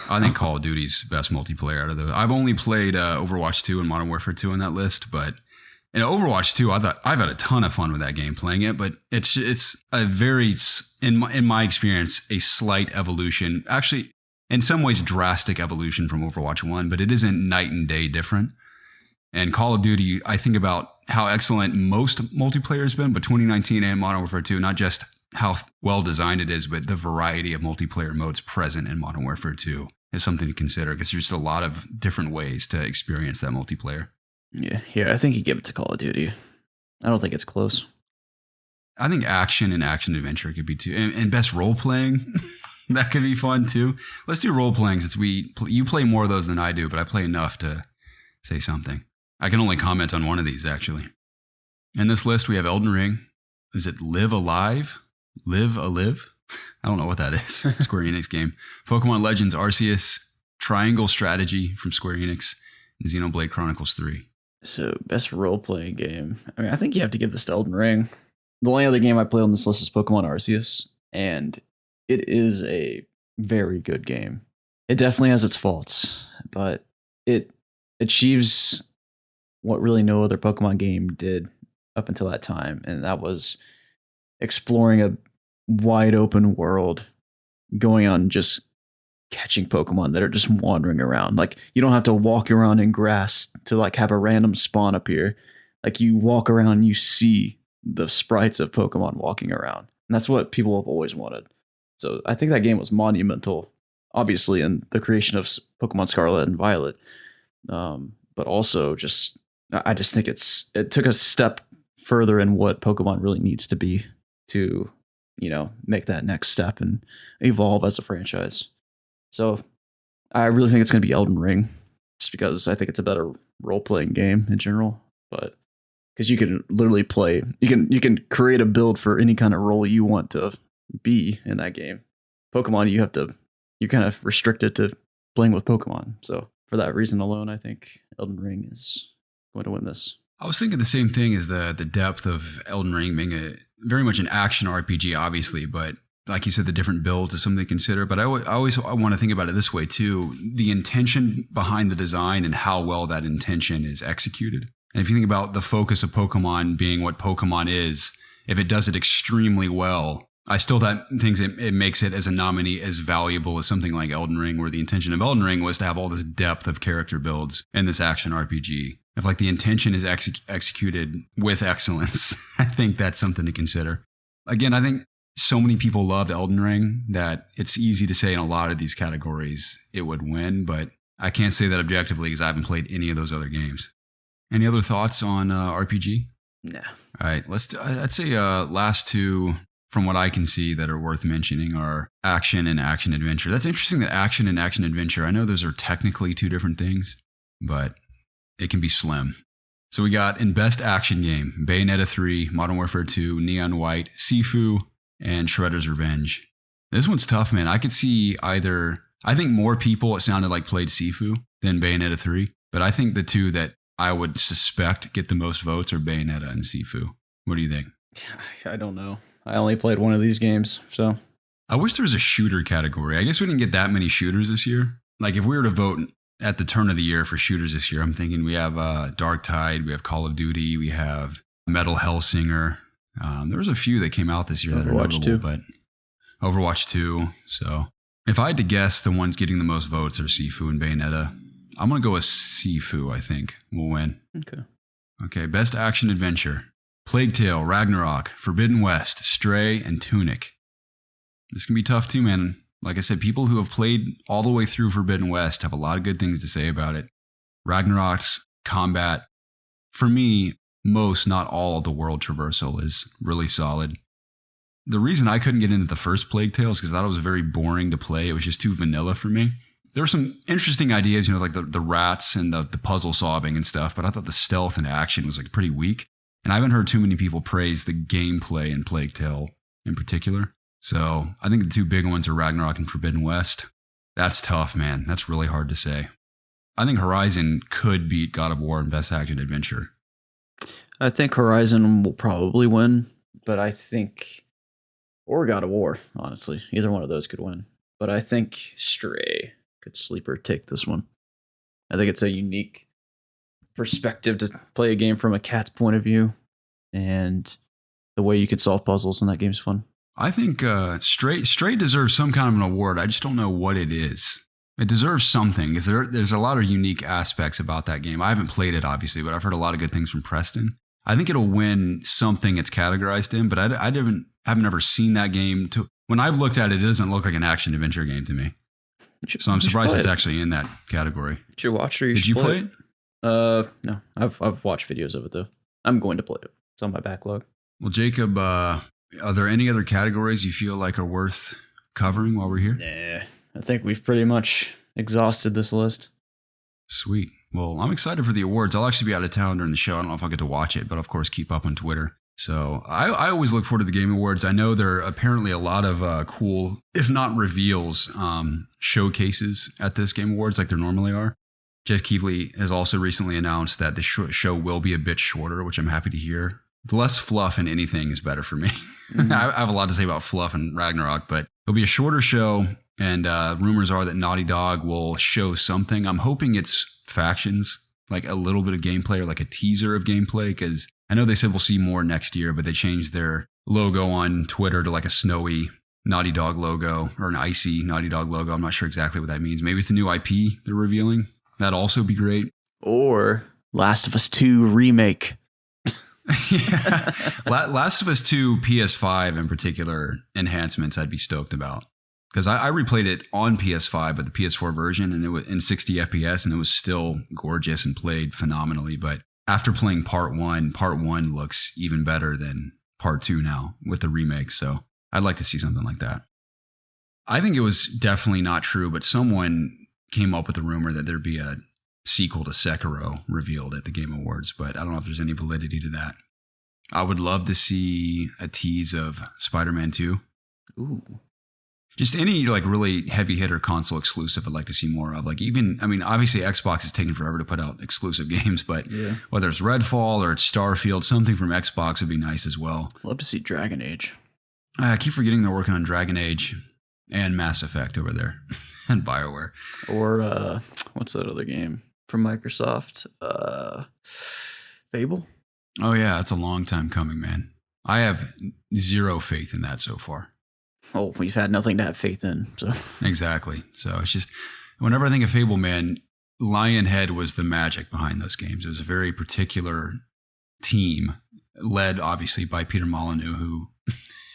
I think Call of Duty's best multiplayer out of those. I've only played Overwatch 2 and Modern Warfare 2 on that list, but in Overwatch 2, I've had a ton of fun with that game playing it, but it's a very, in my experience, a slight evolution. Actually, in some ways, drastic evolution from Overwatch 1, but it isn't night and day different. And Call of Duty, I think about how excellent most multiplayer has been, but 2019 and Modern Warfare 2, not just how well designed it is, but the variety of multiplayer modes present in Modern Warfare 2 is something to consider because there's just a lot of different ways to experience that multiplayer. Yeah, I think you give it to Call of Duty. I don't think it's close. I think action and action adventure could be too, and best role playing that could be fun too. Let's do role playing since you play more of those than I do, but I play enough to say something. I can only comment on one of these actually. In this list we have Elden Ring. Is it Live Alive? Live Alive? I don't know what that is. Square Enix game. Pokemon Legends Arceus, Triangle Strategy from Square Enix, and Xenoblade Chronicles 3. So, best role-playing game. I mean, I think you have to give this to Elden Ring. The only other game I played on this list is Pokemon Arceus, and it is a very good game. It definitely has its faults, but it achieves what really no other Pokemon game did up until that time, and that was exploring a wide open world, going on just catching Pokemon that are just wandering around. Like, you don't have to walk around in grass to like have a random spawn appear. Like, you walk around, you see the sprites of Pokemon walking around. And that's what people have always wanted. So I think that game was monumental, obviously, in the creation of Pokemon Scarlet and Violet. But also I just think it took a step further in what Pokemon really needs to be to, make that next step and evolve as a franchise. So I really think it's going to be Elden Ring, just because I think it's a better role-playing game in general. But because you can literally play, you can create a build for any kind of role you want to be in that game. Pokemon, you're kind of restricted to playing with Pokemon. So for that reason alone, I think Elden Ring is going to win this. I was thinking the same thing as the depth of Elden Ring being very much an action RPG, obviously, but like you said, the different builds is something to consider. But I want to think about it this way too: the intention behind the design and how well that intention is executed. And if you think about the focus of Pokemon being what Pokemon is, if it does it extremely well, I still think it makes it as a nominee as valuable as something like Elden Ring, where the intention of Elden Ring was to have all this depth of character builds in this action RPG. If like the intention is executed with excellence, I think that's something to consider. Again, I think so many people loved Elden Ring that it's easy to say in a lot of these categories it would win, but I can't say that objectively because I haven't played any of those other games. Any other thoughts on RPG? No. All right, I'd say last two, from what I can see, that are worth mentioning are action and action adventure. That's interesting that action and action adventure, I know those are technically two different things, but it can be slim. So we got in best action game, Bayonetta 3, Modern Warfare 2, Neon White, Sifu, and Shredder's Revenge. This one's tough, man. I could see I think more people, it sounded like, played Sifu than Bayonetta 3, but I think the two that I would suspect get the most votes are Bayonetta and Sifu. What do you think? I don't know. I only played one of these games, so. I wish there was a shooter category. I guess we didn't get that many shooters this year. Like if we were to vote at the turn of the year for shooters this year, I'm thinking we have Dark Tide, we have Call of Duty, we have Metal Hellsinger. There was a few that came out this year that are notable, 2. but Overwatch 2. So if I had to guess, the ones getting the most votes are Sifu and Bayonetta. I'm going to go with Sifu, I think will win. Okay, best action adventure. Plague Tale, Ragnarok, Forbidden West, Stray, and Tunic. This can be tough too, man. Like I said, people who have played all the way through Forbidden West have a lot of good things to say about it. Ragnarok's combat, for me, most, not all of the world traversal is really solid. The reason I couldn't get into the first Plague Tale is because I thought it was very boring to play. It was just too vanilla for me. There were some interesting ideas, like the rats and the puzzle solving and stuff, but I thought the stealth and action was like pretty weak. And I haven't heard too many people praise the gameplay in Plague Tale in particular. So I think the two big ones are Ragnarok and Forbidden West. That's tough, man. That's really hard to say. I think Horizon could beat God of War in Best Action Adventure. I think Horizon will probably win, but I think, or God of War, honestly. Either one of those could win. But I think Stray could sleeper take this one. I think it's a unique perspective to play a game from a cat's point of view, and the way you could solve puzzles in that game's fun. I think Stray deserves some kind of an award. I just don't know what it is. It deserves something. There's a lot of unique aspects about that game. I haven't played it, obviously, but I've heard a lot of good things from Preston. I think it'll win something it's categorized in, but I haven't ever seen that game. When I've looked at it, it doesn't look like an action adventure game to me. So I'm surprised it's actually in that category. Did you watch it? Did you play it? No. I've watched videos of it though. I'm going to play it. It's on my backlog. Well, Jacob, are there any other categories you feel like are worth covering while we're here? Nah, I think we've pretty much exhausted this list. Sweet. Well, I'm excited for the awards. I'll actually be out of town during the show. I don't know if I'll get to watch it, but of course keep up on Twitter. So I always look forward to the Game Awards. I know there are apparently a lot of cool, if not reveals, showcases at this Game Awards like there normally are. Jeff Keighley has also recently announced that the show will be a bit shorter, which I'm happy to hear. The less fluff in anything is better for me. Mm-hmm. I have a lot to say about fluff and Ragnarok, but it'll be a shorter show, and rumors are that Naughty Dog will show something. I'm hoping it's factions, like a little bit of gameplay or like a teaser of gameplay, because I know they said we'll see more next year, but they changed their logo on Twitter to like a snowy Naughty Dog logo or an icy Naughty Dog logo. I'm not sure exactly what that means. Maybe it's a new IP they're revealing. That'd also be great. Or Last of Us 2 remake. Yeah. Last of Us 2 PS5 in particular enhancements I'd be stoked about. Because I replayed it on PS5, but the PS4 version, and it was in 60 FPS, and it was still gorgeous and played phenomenally. But after playing part one looks even better than part 2 now with the remake. So I'd like to see something like that. I think it was definitely not true, but someone came up with the rumor that there'd be a sequel to Sekiro revealed at the Game Awards, but I don't know if there's any validity to that. I would love to see a tease of Spider-Man 2. Ooh. Just any like really heavy hitter console exclusive I'd like to see more of. Like obviously Xbox is taking forever to put out exclusive games, but whether it's Redfall or it's Starfield, something from Xbox would be nice as well. Love to see Dragon Age. I keep forgetting they're working on Dragon Age and Mass Effect over there and BioWare. Or what's that other game from Microsoft? Fable? Oh yeah, it's a long time coming, man. I have zero faith in that so far. Oh, we've had nothing to have faith in. So exactly. So it's just, whenever I think of Fable, man, Lionhead was the magic behind those games. It was a very particular team, led obviously by Peter Molyneux, who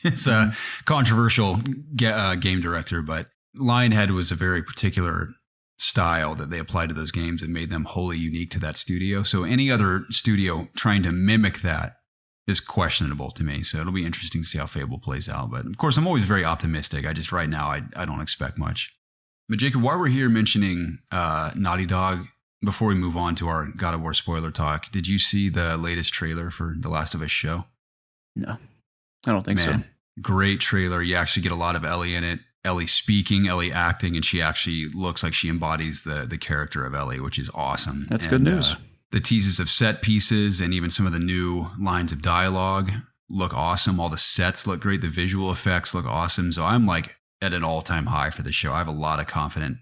is a controversial game director, but Lionhead was a very particular style that they applied to those games and made them wholly unique to that studio. So any other studio trying to mimic that is questionable to me. So it'll be interesting to see how Fable plays out. But of course, I'm always very optimistic. I just right now, I don't expect much. But Jacob, while we're here mentioning Naughty Dog, before we move on to our God of War spoiler talk, did you see the latest trailer for The Last of Us show? No, I don't think so. Great trailer. You actually get a lot of Ellie in it. Ellie speaking, Ellie acting, and she actually looks like she embodies the character of Ellie, which is awesome. That's good news. The teases of set pieces and even some of the new lines of dialogue look awesome. All the sets look great. The visual effects look awesome. So I'm like at an all-time high for the show. I have a lot of confidence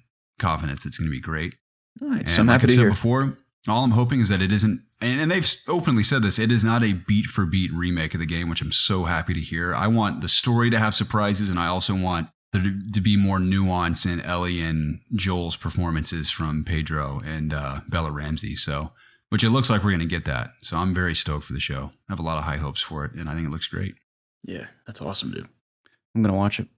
it's going to be great. Nice. And So I'm like happy I to said hear. before, all I'm hoping is that it isn't, and they've openly said this, it is not a beat-for-beat remake of the game, which I'm so happy to hear. I want the story to have surprises, and I also want there to be more nuance in Ellie and Joel's performances from Pedro and Bella Ramsey. So, which it looks like we're going to get that. So I'm very stoked for the show. I have a lot of high hopes for it, and I think it looks great. Yeah, that's awesome, dude. I'm going to watch it.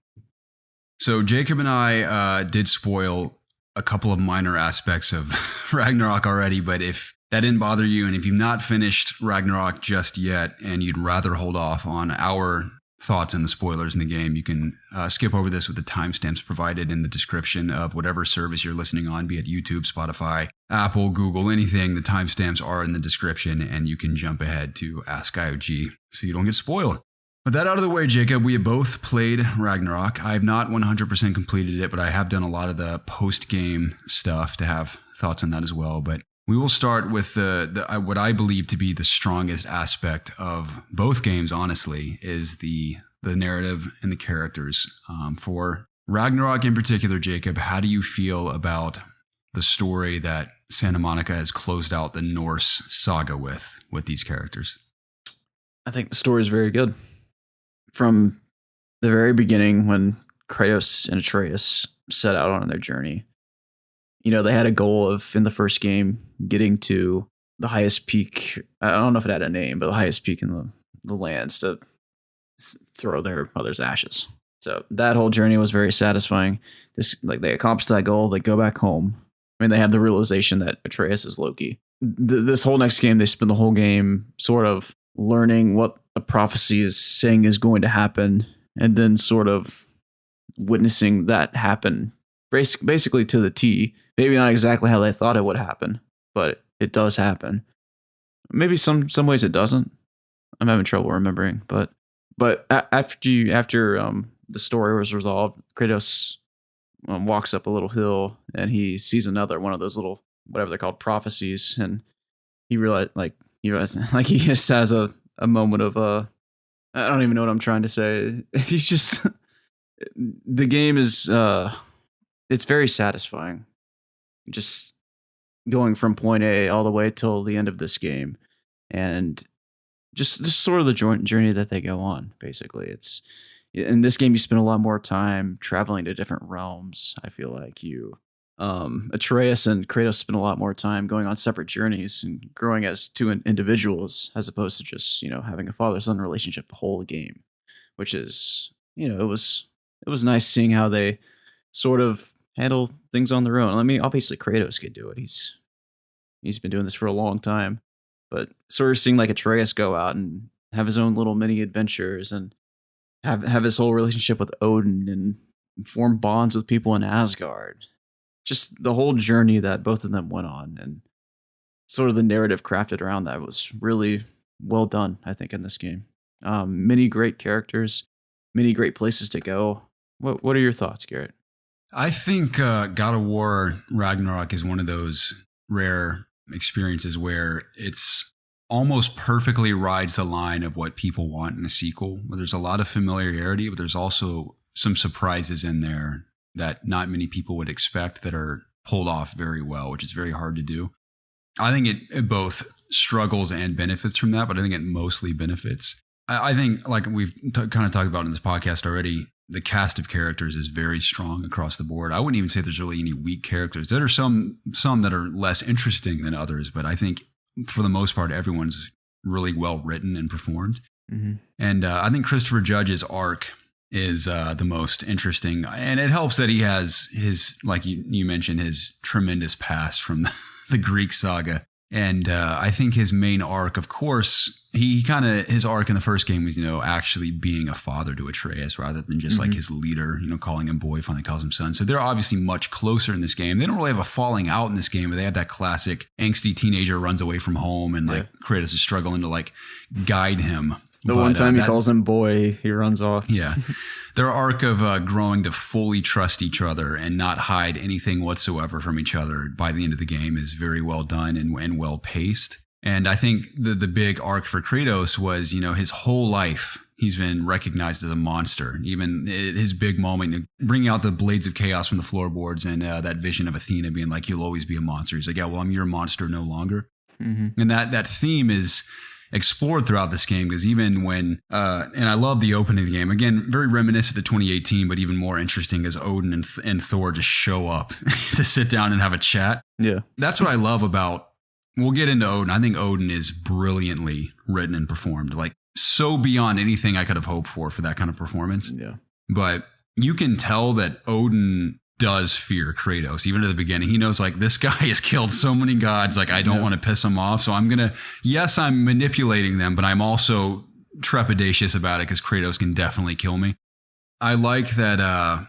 So Jacob and I did spoil a couple of minor aspects of Ragnarok already, but if that didn't bother you, and if you've not finished Ragnarok just yet, and you'd rather hold off on our thoughts and the spoilers in the game, you can skip over this with the timestamps provided in the description of whatever service you're listening on, be it YouTube, Spotify, Apple, Google, anything. The timestamps are in the description, and you can jump ahead to AskIOG so you don't get spoiled. With that out of the way, Jacob, we have both played Ragnarok. I have not 100% completed it, but I have done a lot of the post-game stuff to have thoughts on that as well. But we will start with what I believe to be the strongest aspect of both games, honestly, is the narrative and the characters. For Ragnarok in particular, Jacob, how do you feel about the story that Santa Monica has closed out the Norse saga with these characters? I think the story is very good. From the very beginning, when Kratos and Atreus set out on their journey, you know, they had a goal of, in the first game, getting to the highest peak. I don't know if it had a name, but the highest peak in the lands to throw their mother's ashes. So that whole journey was very satisfying. They accomplished that goal. They go back home. I mean, they have the realization that Atreus is Loki. This whole next game, they spend the whole game sort of learning what the prophecy is saying is going to happen, and then sort of witnessing that happen basically to the T. Maybe not exactly how they thought it would happen, but it does happen. Maybe some ways it doesn't. I'm having trouble remembering, but after the story was resolved, Kratos walks up a little hill and he sees another one of those little, whatever they're called, prophecies, and he realized he just has a moment of I don't even know what I'm trying to say. He's just the game is it's very satisfying. Just going from point A all the way till the end of this game, and just sort of the journey that they go on. Basically, it's in this game you spend a lot more time traveling to different realms. I feel like Atreus and Kratos spend a lot more time going on separate journeys and growing as two individuals, as opposed to just having a father-son relationship the whole game, which is it was nice seeing how they sort of handle things on their own. I mean, obviously Kratos could do it. He's been doing this for a long time, but sort of seeing like Atreus go out and have his own little mini adventures and have his whole relationship with Odin and form bonds with people in Asgard. Just the whole journey that both of them went on, and sort of the narrative crafted around that was really well done, I think, in this game. Many great characters, many great places to go. What are your thoughts, Garrett? I think God of War Ragnarok is one of those rare experiences where it's almost perfectly rides the line of what people want in a sequel, where there's a lot of familiarity, but there's also some surprises in there that not many people would expect that are pulled off very well, which is very hard to do. I think it both struggles and benefits from that, but I think it mostly benefits. I think, like we've kind of talked about in this podcast already, the cast of characters is very strong across the board. I wouldn't even say there's really any weak characters. There are some that are less interesting than others, but I think for the most part, everyone's really well written and performed. Mm-hmm. And I think Christopher Judge's arc is the most interesting, and it helps that he has his, like you mentioned, his tremendous past from the Greek saga. And I think his main arc, of course, his arc in the first game was, actually being a father to Atreus rather than just like his leader, calling him boy, finally calls him son. So they're obviously much closer in this game. They don't really have a falling out in this game, but they have that classic angsty teenager runs away from home and like Kratos is struggling to like guide him. The one time he calls him boy, he runs off. Yeah. Their arc of growing to fully trust each other and not hide anything whatsoever from each other by the end of the game is very well done and well paced. And I think the big arc for Kratos was, his whole life he's been recognized as a monster. Even his big moment, bringing out the blades of chaos from the floorboards and that vision of Athena being like, "You'll always be a monster." He's like, "Yeah, well, I'm your monster no longer." Mm-hmm. And that theme is explored throughout this game, because even when and I love the opening of the game, again, very reminiscent of 2018, but even more interesting as Odin and Thor just show up to sit down and have a chat. Yeah, that's what I love about. We'll get into Odin. I think Odin is brilliantly written and performed, like so beyond anything I could have hoped for that kind of performance. Yeah, but you can tell that Odin does fear Kratos. Even at the beginning, he knows, like, this guy has killed so many gods, like I don't want to piss him off, so I'm manipulating them, but I'm also trepidatious about it because Kratos can definitely kill me. I like that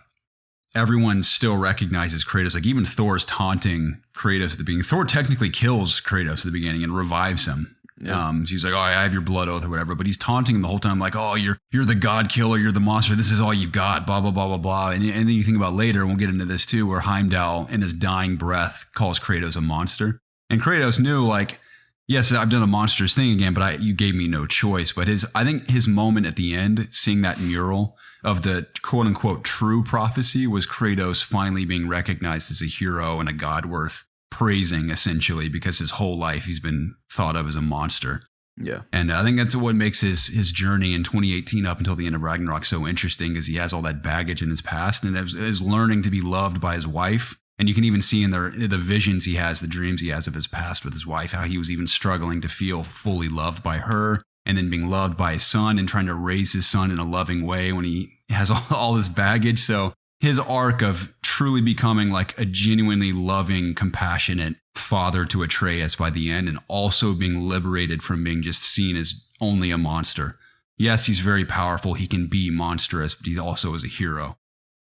everyone still recognizes Kratos. Like, even Thor's taunting Kratos at the beginning. Thor technically kills Kratos at the beginning and revives him. Yeah. So he's like, "Oh, I have your blood oath," or whatever, but he's taunting him the whole time, like, "Oh, you're the god killer, you're the monster, this is all you've got, blah, blah, blah, blah, blah." And then you think about later, and we'll get into this too, where Heimdall in his dying breath calls Kratos a monster. And Kratos knew, like, yes, I've done a monstrous thing again, but you gave me no choice. But I think his moment at the end, seeing that mural of the quote unquote true prophecy, was Kratos finally being recognized as a hero and a god worth praising, essentially, because his whole life he's been thought of as a monster. Yeah. And I think that's what makes his journey in 2018 up until the end of Ragnarok so interesting, is he has all that baggage in his past and is learning to be loved by his wife. And you can even see in the visions he has, the dreams he has of his past with his wife, how he was even struggling to feel fully loved by her, and then being loved by his son and trying to raise his son in a loving way when he has all this baggage. So his arc of truly becoming like a genuinely loving, compassionate father to Atreus by the end, and also being liberated from being just seen as only a monster. Yes, he's very powerful. He can be monstrous, but he also is a hero.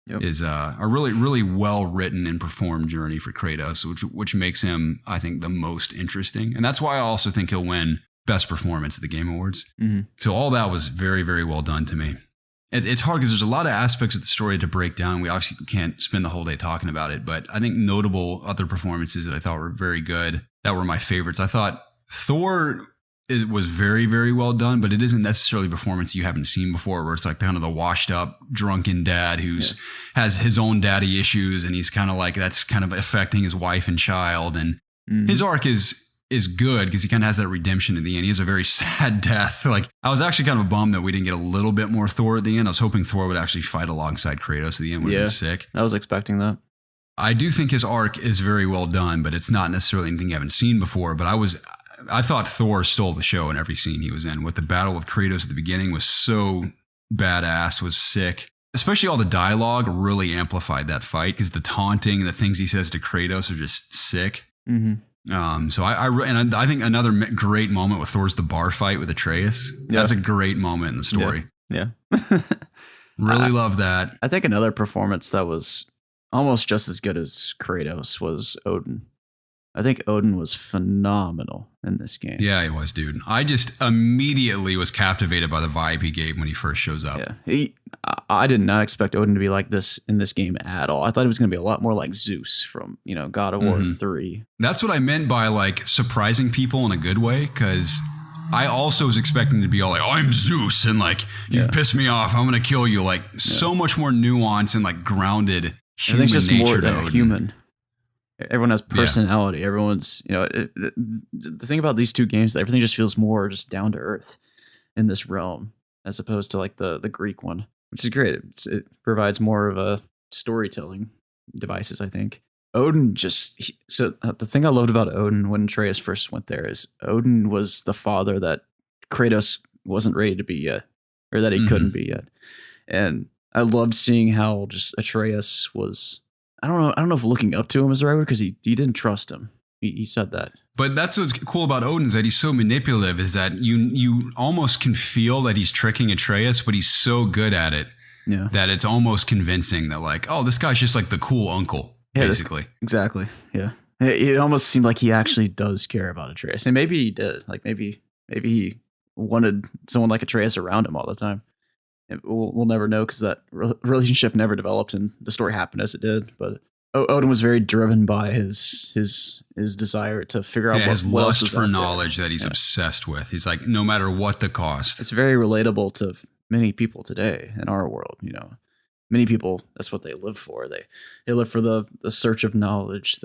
Yep. Is a really, really well written and performed journey for Kratos, which makes him, I think, the most interesting. And that's why I also think he'll win Best Performance at the Game Awards. Mm-hmm. So all that was very, very well done to me. It's hard because there's a lot of aspects of the story to break down. We obviously can't spend the whole day talking about it, but I think notable other performances that I thought were very good, that were my favorites. I thought Thor, it was very, very well done, but it isn't necessarily a performance you haven't seen before, where it's like kind of the washed up, drunken dad who's has his own daddy issues, and he's kind of like, that's kind of affecting his wife and child. And his arc is good because he kind of has that redemption at the end. He has a very sad death. Like, I was actually kind of bummed that we didn't get a little bit more Thor at the end. I was hoping Thor would actually fight alongside Kratos at the end. Would have been sick. I was expecting that. I do think his arc is very well done, but it's not necessarily anything you haven't seen before. But I thought Thor stole the show in every scene he was in. With the battle with Kratos at the beginning was so badass, was sick. Especially all the dialogue really amplified that fight, because the taunting and the things he says to Kratos are just sick. Mm-hmm. So I think another great moment with Thor's the bar fight with Atreus. Yeah. That's a great moment in the story. Yeah. Really love that. I think another performance that was almost just as good as Kratos was Odin. I think Odin was phenomenal in this game. Yeah, he was, dude. I just immediately was captivated by the vibe he gave when he first shows up. Yeah, I did not expect Odin to be like this in this game at all. I thought it was going to be a lot more like Zeus from, God of War 3. That's what I meant by like surprising people in a good way, because I also was expecting to be all like, "I'm Zeus," and like, "You've pissed me off, I'm going to kill you." Like, so much more nuance and like grounded human nature. Just more human. Everyone has personality. Yeah. Everyone's, the thing about these two games, everything just feels more just down to earth in this realm, as opposed to like the Greek one, which is great. It provides more of a storytelling devices, I think. Odin the thing I loved about Odin when Atreus first went there is Odin was the father that Kratos wasn't ready to be yet, or that he couldn't be yet. And I loved seeing how just Atreus was, I don't know if looking up to him is the right word, because he didn't trust him. He said that. But that's what's cool about Odin, is that he's so manipulative, is that you almost can feel that he's tricking Atreus, but he's so good at it that it's almost convincing that, like, oh, this guy's just like the cool uncle, basically. Exactly. Yeah. It almost seemed like he actually does care about Atreus. And maybe he did. Like, maybe he wanted someone like Atreus around him all the time. We'll never know because that relationship never developed and the story happened as it did. But Odin was very driven by his desire to figure out his what else lust was for out knowledge there. that he's obsessed with. He's like, no matter what the cost. It's very relatable to many people today in our world. Many people, that's what they live for. They live for the search of knowledge,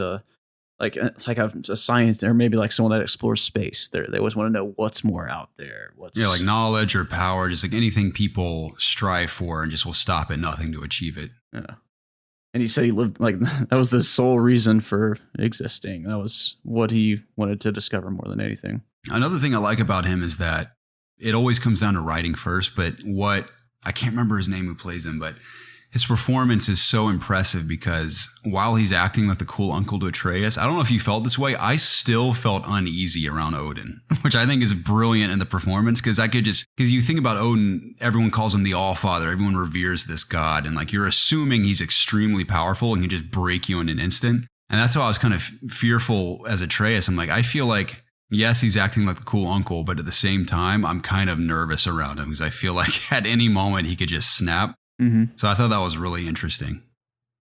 like a science, or maybe like someone that explores space. They always want to know what's more out there. Like knowledge or power, just like anything people strive for and just will stop at nothing to achieve it. Yeah. And he said he lived like that was the sole reason for existing. That was what he wanted to discover more than anything. Another thing I like about him is that it always comes down to writing first, but I can't remember his name who plays him, but his performance is so impressive because while he's acting like the cool uncle to Atreus, I don't know if you felt this way, I still felt uneasy around Odin, which I think is brilliant in the performance because you think about Odin, everyone calls him the All-Father, everyone reveres this god, and like you're assuming he's extremely powerful and can just break you in an instant. And that's why I was kind of fearful as Atreus. I'm like, I feel like, yes, he's acting like the cool uncle, but at the same time, I'm kind of nervous around him because I feel like at any moment he could just snap. Mm-hmm. So I thought that was really interesting.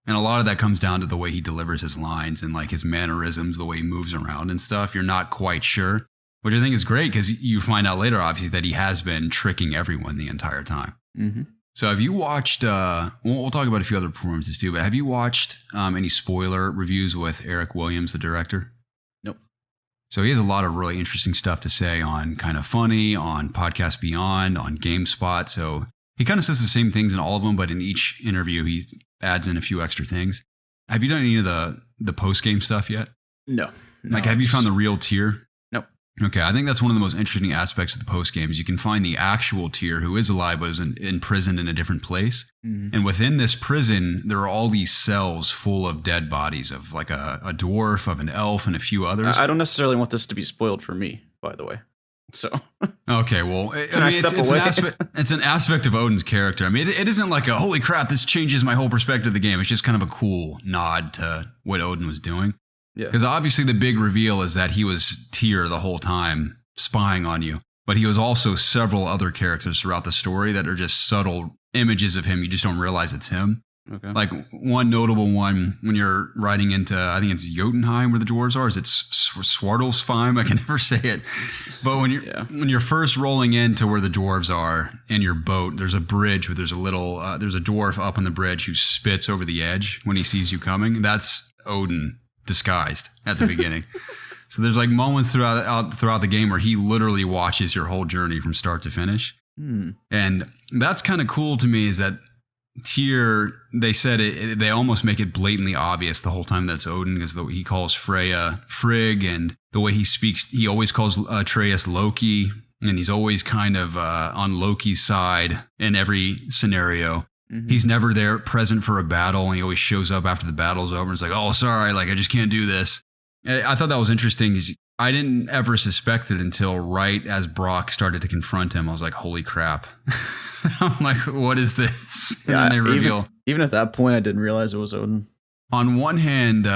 And a lot of that comes down to the way he delivers his lines and like his mannerisms, the way he moves around and stuff. You're not quite sure, which I think is great because you find out later, obviously, that he has been tricking everyone the entire time. Mm-hmm. So have you watched, we'll talk about a few other performances too, but have you watched any spoiler reviews with Eric Williams, the director? Nope. So he has a lot of really interesting stuff to say on Kind of Funny, on Podcast Beyond, on GameSpot. So he kind of says the same things in all of them, but in each interview, he adds in a few extra things. Have you done any of the post-game stuff yet? No. Like, have you found the real tier? Nope. Okay, I think that's one of the most interesting aspects of the post-games. You can find the actual tier who is alive but is imprisoned in a different place. Mm-hmm. And within this prison, there are all these cells full of dead bodies of like a dwarf, of an elf, and a few others. I don't necessarily want this to be spoiled for me, by the way. So okay, well, it's an aspect of Odin's character. I mean, it isn't like a holy crap, this changes my whole perspective of the game. It's just kind of a cool nod to what Odin was doing. Yeah, because obviously the big reveal is that he was Tyr the whole time spying on you, but he was also several other characters throughout the story that are just subtle images of him. You just don't realize it's him. Okay. Like one notable one when you're riding into, I think it's Jotunheim where the dwarves are. Is it Svartalfheim? I can never say it. But when you're first rolling into where the dwarves are in your boat, there's a bridge where there's a dwarf up on the bridge who spits over the edge when he sees you coming. That's Odin disguised at the beginning. So there's like moments throughout the game where he literally watches your whole journey from start to finish. And that's kind of cool to me is that Tyr, they said they almost make it blatantly obvious the whole time that's Odin because he calls Freya Frigg, and the way he speaks, he always calls Atreus Loki, and he's always kind of on Loki's side in every scenario. Mm-hmm. He's never there present for a battle, and he always shows up after the battle's over and it's like, oh, sorry, like I just can't do this. I thought that was interesting because I didn't ever suspect it until right as Brock started to confront him. I was like, holy crap. I'm like, what is this? And then they reveal. Even at that point, I didn't realize it was Odin. On one hand,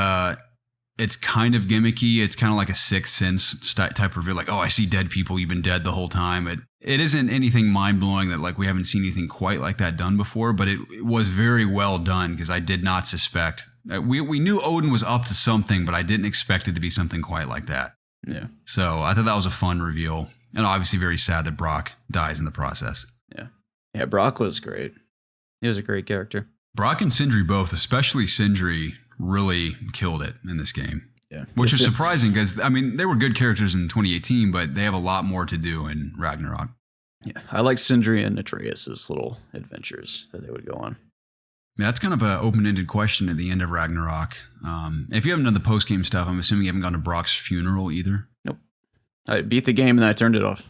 it's kind of gimmicky. It's kind of like a Sixth Sense type reveal. Like, oh, I see dead people. You've been dead the whole time. It isn't anything mind-blowing that like we haven't seen anything quite like that done before, but it was very well done because I did not suspect. We knew Odin was up to something, but I didn't expect it to be something quite like that. Yeah. So I thought that was a fun reveal. And obviously very sad that Brock dies in the process. Yeah. Yeah, Brock was great. He was a great character. Brock and Sindri both, especially Sindri, really killed it in this game. Yeah. Which is surprising because, I mean, they were good characters in 2018, but they have a lot more to do in Ragnarok. Yeah. I like Sindri and Atreus' little adventures that they would go on. Yeah, that's kind of an open-ended question at the end of Ragnarok. If you haven't done the post-game stuff, I'm assuming you haven't gone to Brock's funeral either? Nope. I beat the game and then I turned it off.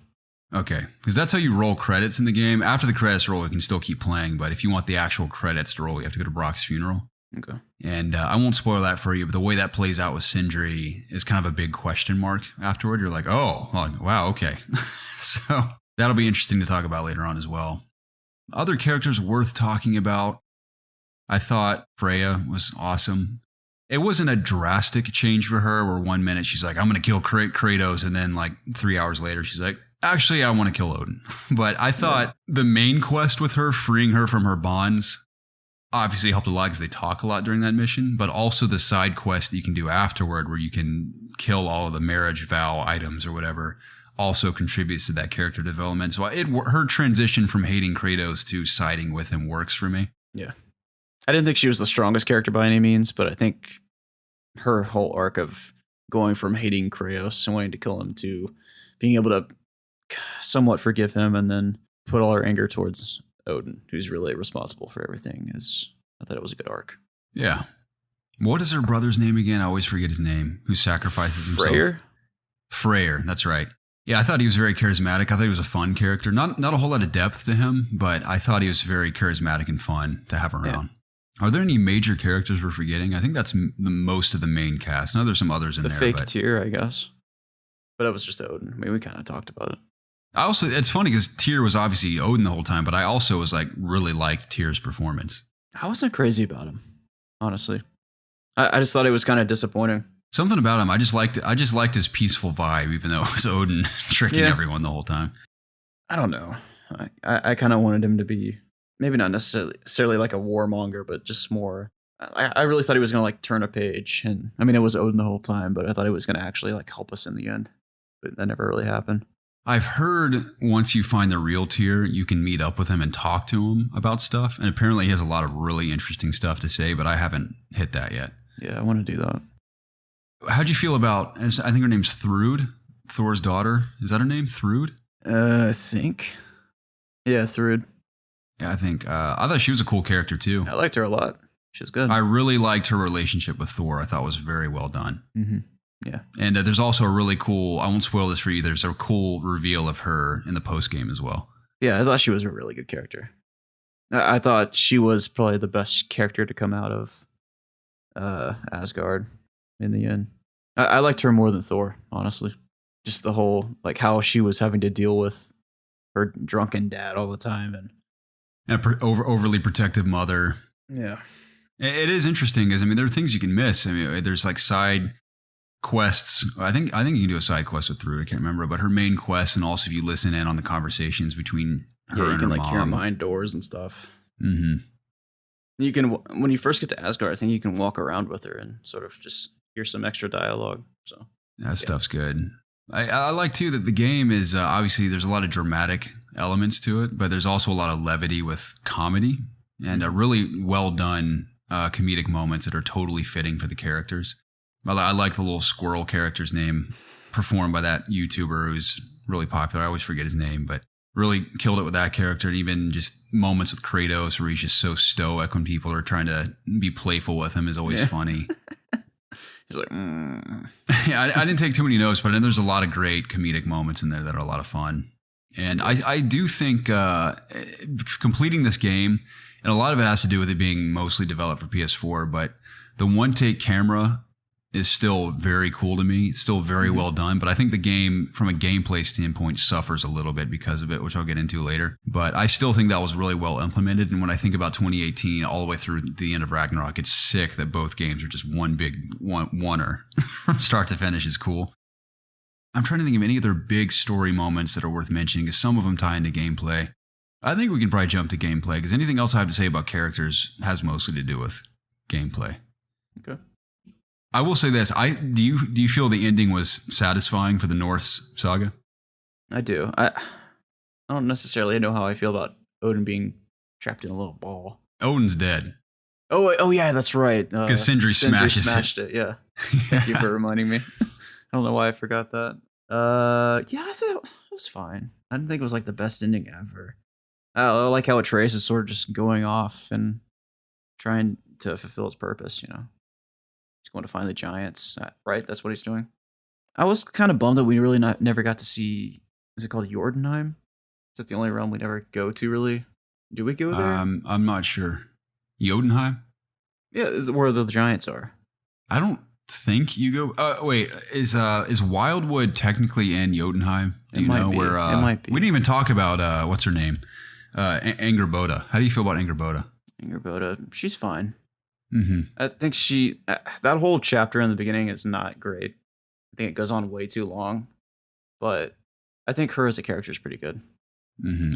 Okay, because that's how you roll credits in the game. After the credits roll, you can still keep playing, but if you want the actual credits to roll, you have to go to Brock's funeral. Okay. And I won't spoil that for you, but the way that plays out with Sindri is kind of a big question mark afterward. You're like, oh, wow, okay. So that'll be interesting to talk about later on as well. Other characters worth talking about. I thought Freya was awesome. It wasn't a drastic change for her where 1 minute she's like, I'm going to kill Kratos. And then like 3 hours later, she's like, Actually, I want to kill Odin. But I thought the main quest with her, freeing her from her bonds, obviously helped a lot because they talk a lot during that mission. But also the side quest that you can do afterward where you can kill all of the marriage vow items or whatever also contributes to that character development. So her transition from hating Kratos to siding with him works for me. Yeah. I didn't think she was the strongest character by any means, but I think her whole arc of going from hating Kratos and wanting to kill him to being able to somewhat forgive him and then put all her anger towards Odin, who's really responsible for everything, I thought it was a good arc. Yeah. What is her brother's name again? I always forget his name. Who sacrifices himself? Freyr, that's right. Yeah, I thought he was very charismatic. I thought he was a fun character. Not a whole lot of depth to him, but I thought he was very charismatic and fun to have around. Yeah. Are there any major characters we're forgetting? I think that's the most of the main cast. Now there's some others in there. The fake Tyr, I guess. But it was just Odin. I mean, we kind of talked about it. It's funny because Tyr was obviously Odin the whole time, but I also was like really liked Tyr's performance. I wasn't crazy about him, honestly. I just thought it was kind of disappointing. Something about him, I just liked his peaceful vibe, even though it was Odin tricking everyone the whole time. I don't know. I kind of wanted him to be maybe not necessarily like a warmonger, but just more. I really thought he was going to like turn a page, and I mean it was Odin the whole time, but I thought he was going to actually like help us in the end. But that never really happened. I've heard once you find the real Tyr, you can meet up with him and talk to him about stuff, and apparently he has a lot of really interesting stuff to say, but I haven't hit that yet. Yeah, I want to do that. How'd you feel about, I think her name's Thrud, Thor's daughter. Is that her name, Thrud? I think. Yeah, Thrud. Yeah, I think. I thought she was a cool character, too. I liked her a lot. She was good. I really liked her relationship with Thor. I thought was very well done. Mm-hmm. Yeah. And there's also a really cool, I won't spoil this for you, there's a cool reveal of her in the post-game as well. Yeah, I thought she was a really good character. I thought she was probably the best character to come out of Asgard in the end. I liked her more than Thor, honestly. Just the whole, like, how she was having to deal with her drunken dad all the time. And overly protective mother. Yeah. It is interesting because, I mean, there are things you can miss. I mean, there's like side quests. I think you can do a side quest with Thrud. I can't remember, but her main quest, and also if you listen in on the conversations between her and her mom. You can like hear mind doors and stuff. Mm-hmm. You can, when you first get to Asgard, I think you can walk around with her and sort of just hear some extra dialogue. So that stuff's good. I like too that the game is obviously there's a lot of dramatic elements to it, but there's also a lot of levity with comedy and a really well done comedic moments that are totally fitting for the characters. I like the little squirrel character's name performed by that YouTuber who's really popular. I always forget his name, but really killed it with that character. And even just moments with Kratos where he's just so stoic when people are trying to be playful with him is always funny. He's like, Yeah, I didn't take too many notes, but there's a lot of great comedic moments in there that are a lot of fun. And I do think completing this game, and a lot of it has to do with it being mostly developed for PS4, but the one-take camera is still very cool to me. It's still very well done, but I think the game, from a gameplay standpoint, suffers a little bit because of it, which I'll get into later. But I still think that was really well implemented, and when I think about 2018 all the way through the end of Ragnarok, it's sick that both games are just one big oneer from start to finish is cool. I'm trying to think of any other big story moments that are worth mentioning, because some of them tie into gameplay. I think we can probably jump to gameplay, because anything else I have to say about characters has mostly to do with gameplay. Okay. I will say this: do you feel the ending was satisfying for the Norse saga? I do. I don't necessarily know how I feel about Odin being trapped in a little ball. Odin's dead. Oh yeah, that's right. Because Sindri smashed it. Yeah. Thank you for reminding me. I don't know why I forgot that. Yeah, I thought it was fine. I didn't think it was like the best ending ever. I like how Atreus is sort of just going off and trying to fulfill his purpose, you know. He's going to find the giants, right? That's what he's doing. I was kind of bummed that we really never got to see, is it called Jotunheim? Is that the only realm we never go to, really? Do we go there? I'm not sure. Jotunheim? Yeah, is where the giants are. I don't think you go. Wait, is Wildwood technically in Jotunheim? Do you know where? It might be. We didn't even talk about what's her name, Angerboda. How do you feel about Angerboda? Angerboda, she's fine. Mm-hmm. I think that whole chapter in the beginning is not great. I think it goes on way too long, but I think her as a character is pretty good.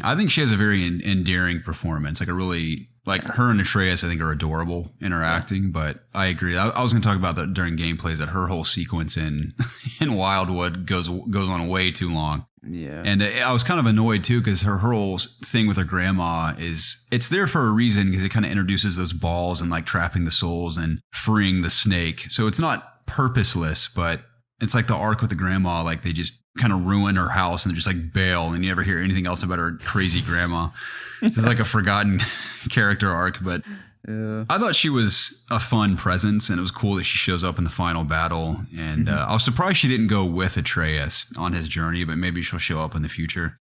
I think she has a very endearing performance. Like a really like her and Atreus, I think are adorable interacting. But I agree. I was going to talk about that during gameplays that her whole sequence in in Wildwood goes on way too long. Yeah, and I was kind of annoyed too because her whole thing with her grandma it's there for a reason because it kind of introduces those balls and like trapping the souls and freeing the snake. So it's not purposeless, but it's like the arc with the grandma, like they just kind of ruin her house and they're just like bail and you never hear anything else about her crazy grandma. It's like a forgotten character arc, but I thought she was a fun presence and it was cool that she shows up in the final battle. And I was surprised she didn't go with Atreus on his journey, but maybe she'll show up in the future.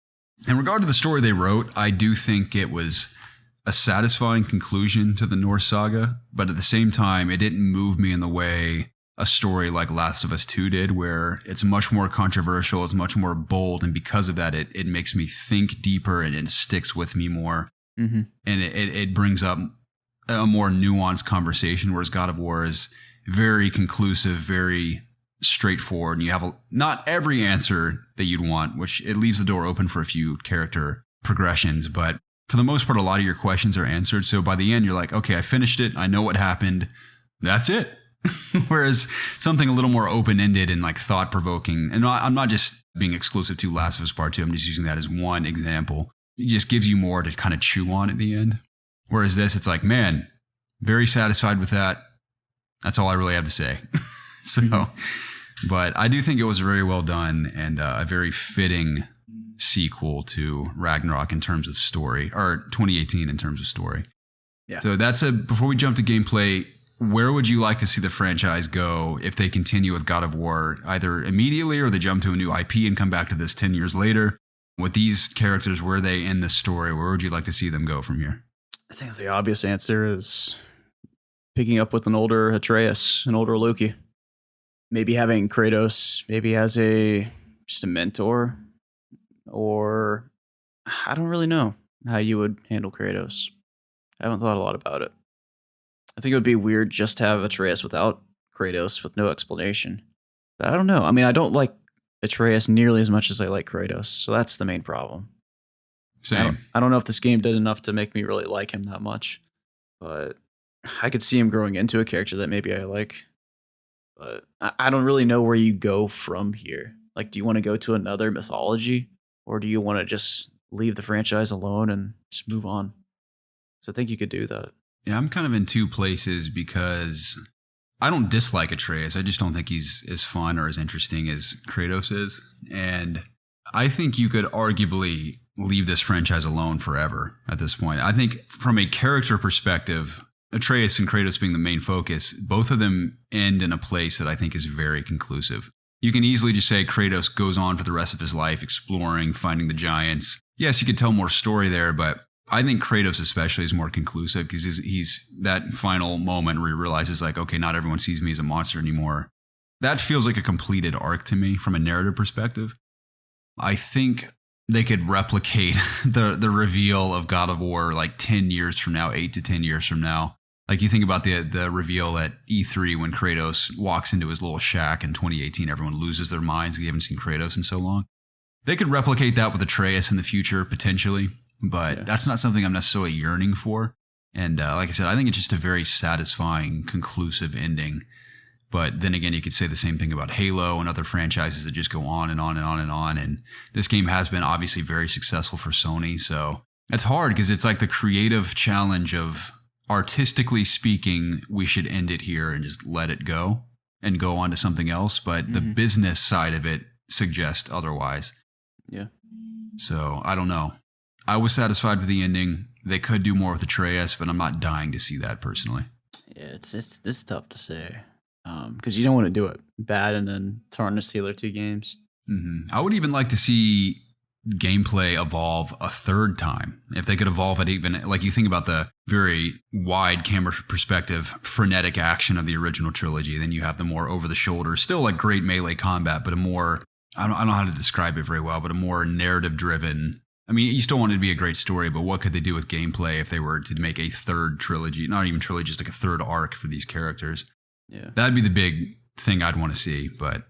In regard to the story they wrote, I do think it was a satisfying conclusion to the Norse saga, but at the same time, it didn't move me in the way a story like Last of Us 2 did, where it's much more controversial, it's much more bold, and because of that, it makes me think deeper and it sticks with me more. And it brings up a more nuanced conversation, whereas God of War is very conclusive, very straightforward, and you have not every answer that you'd want, which it leaves the door open for a few character progressions, but for the most part, a lot of your questions are answered. So by the end, you're like, okay, I finished it. I know what happened. That's it. Whereas something a little more open-ended and like thought-provoking, and I'm not just being exclusive to Last of Us Part 2, I'm just using that as one example. It just gives you more to kind of chew on at the end. Whereas this, it's like, man, very satisfied with that. That's all I really have to say. But I do think it was very well done and a very fitting sequel to Ragnarok in terms of story, or 2018 in terms of story. Yeah. So before we jump to gameplay, where would you like to see the franchise go if they continue with God of War, either immediately or they jump to a new IP and come back to this 10 years later? With these characters, where they end the story, where would you like to see them go from here? I think the obvious answer is picking up with an older Atreus, an older Loki. Maybe having Kratos maybe as just a mentor, or I don't really know how you would handle Kratos. I haven't thought a lot about it. I think it would be weird just to have Atreus without Kratos with no explanation. But I don't know. I mean, I don't like Atreus nearly as much as I like Kratos, so that's the main problem. Same. I don't know if this game did enough to make me really like him that much, but I could see him growing into a character that maybe I like. But I don't really know where you go from here. Like, do you want to go to another mythology, or do you want to just leave the franchise alone and just move on? So I think you could do that. Yeah, I'm kind of in two places because I don't dislike Atreus. I just don't think he's as fun or as interesting as Kratos is. And I think you could arguably leave this franchise alone forever at this point. I think from a character perspective, Atreus and Kratos being the main focus, both of them end in a place that I think is very conclusive. You can easily just say Kratos goes on for the rest of his life exploring, finding the giants. Yes, you could tell more story there, but I think Kratos especially is more conclusive because he's that final moment where he realizes like, okay, not everyone sees me as a monster anymore. That feels like a completed arc to me from a narrative perspective. I think they could replicate the reveal of God of War like 10 years from now, 8 to 10 years from now. Like you think about the reveal at E3 when Kratos walks into his little shack in 2018, everyone loses their minds. You haven't seen Kratos in so long. They could replicate that with Atreus in the future, potentially. But that's not something I'm necessarily yearning for. And like I said, I think it's just a very satisfying, conclusive ending. But then again, you could say the same thing about Halo and other franchises that just go on and on and on and on. And this game has been obviously very successful for Sony. So it's hard because it's like the creative challenge of artistically speaking, we should end it here and just let it go and go on to something else. But the business side of it suggests otherwise. Yeah. So I don't know. I was satisfied with the ending. They could do more with Atreus, but I'm not dying to see that personally. Yeah, it's tough to say because you don't want to do it bad and then tarnish the other two games. I would even like to see gameplay evolve a third time. If they could evolve it even, like you think about the very wide camera perspective, frenetic action of the original trilogy, then you have the more over the shoulder, still like great melee combat, but a more, I don't know how to describe it very well, but a more narrative driven. I mean, you still want it to be a great story, but what could they do with gameplay if they were to make a third trilogy, not even trilogy, just like a third arc for these characters? Yeah, that'd be the big thing I'd want to see. But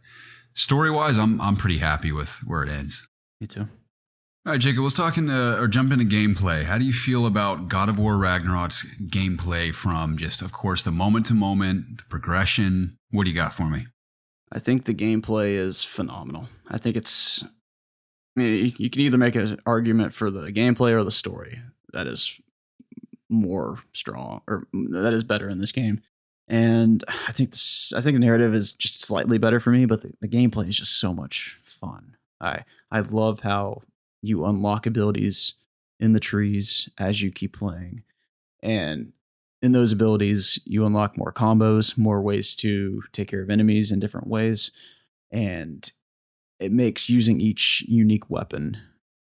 story-wise, I'm pretty happy with where it ends. Me too. All right, Jacob, let's talk into or jump into gameplay. How do you feel about God of War Ragnarok's gameplay from just, of course, the moment to moment, the progression? What do you got for me? I think the gameplay is phenomenal. I think it's. I mean, you can either make an argument for the gameplay or the story that is more strong or that is better in this game. And I think the narrative is just slightly better for me, but the gameplay is just so much fun. I love how you unlock abilities in the trees as you keep playing, and in those abilities you unlock more combos, more ways to take care of enemies in different ways, and it makes using each unique weapon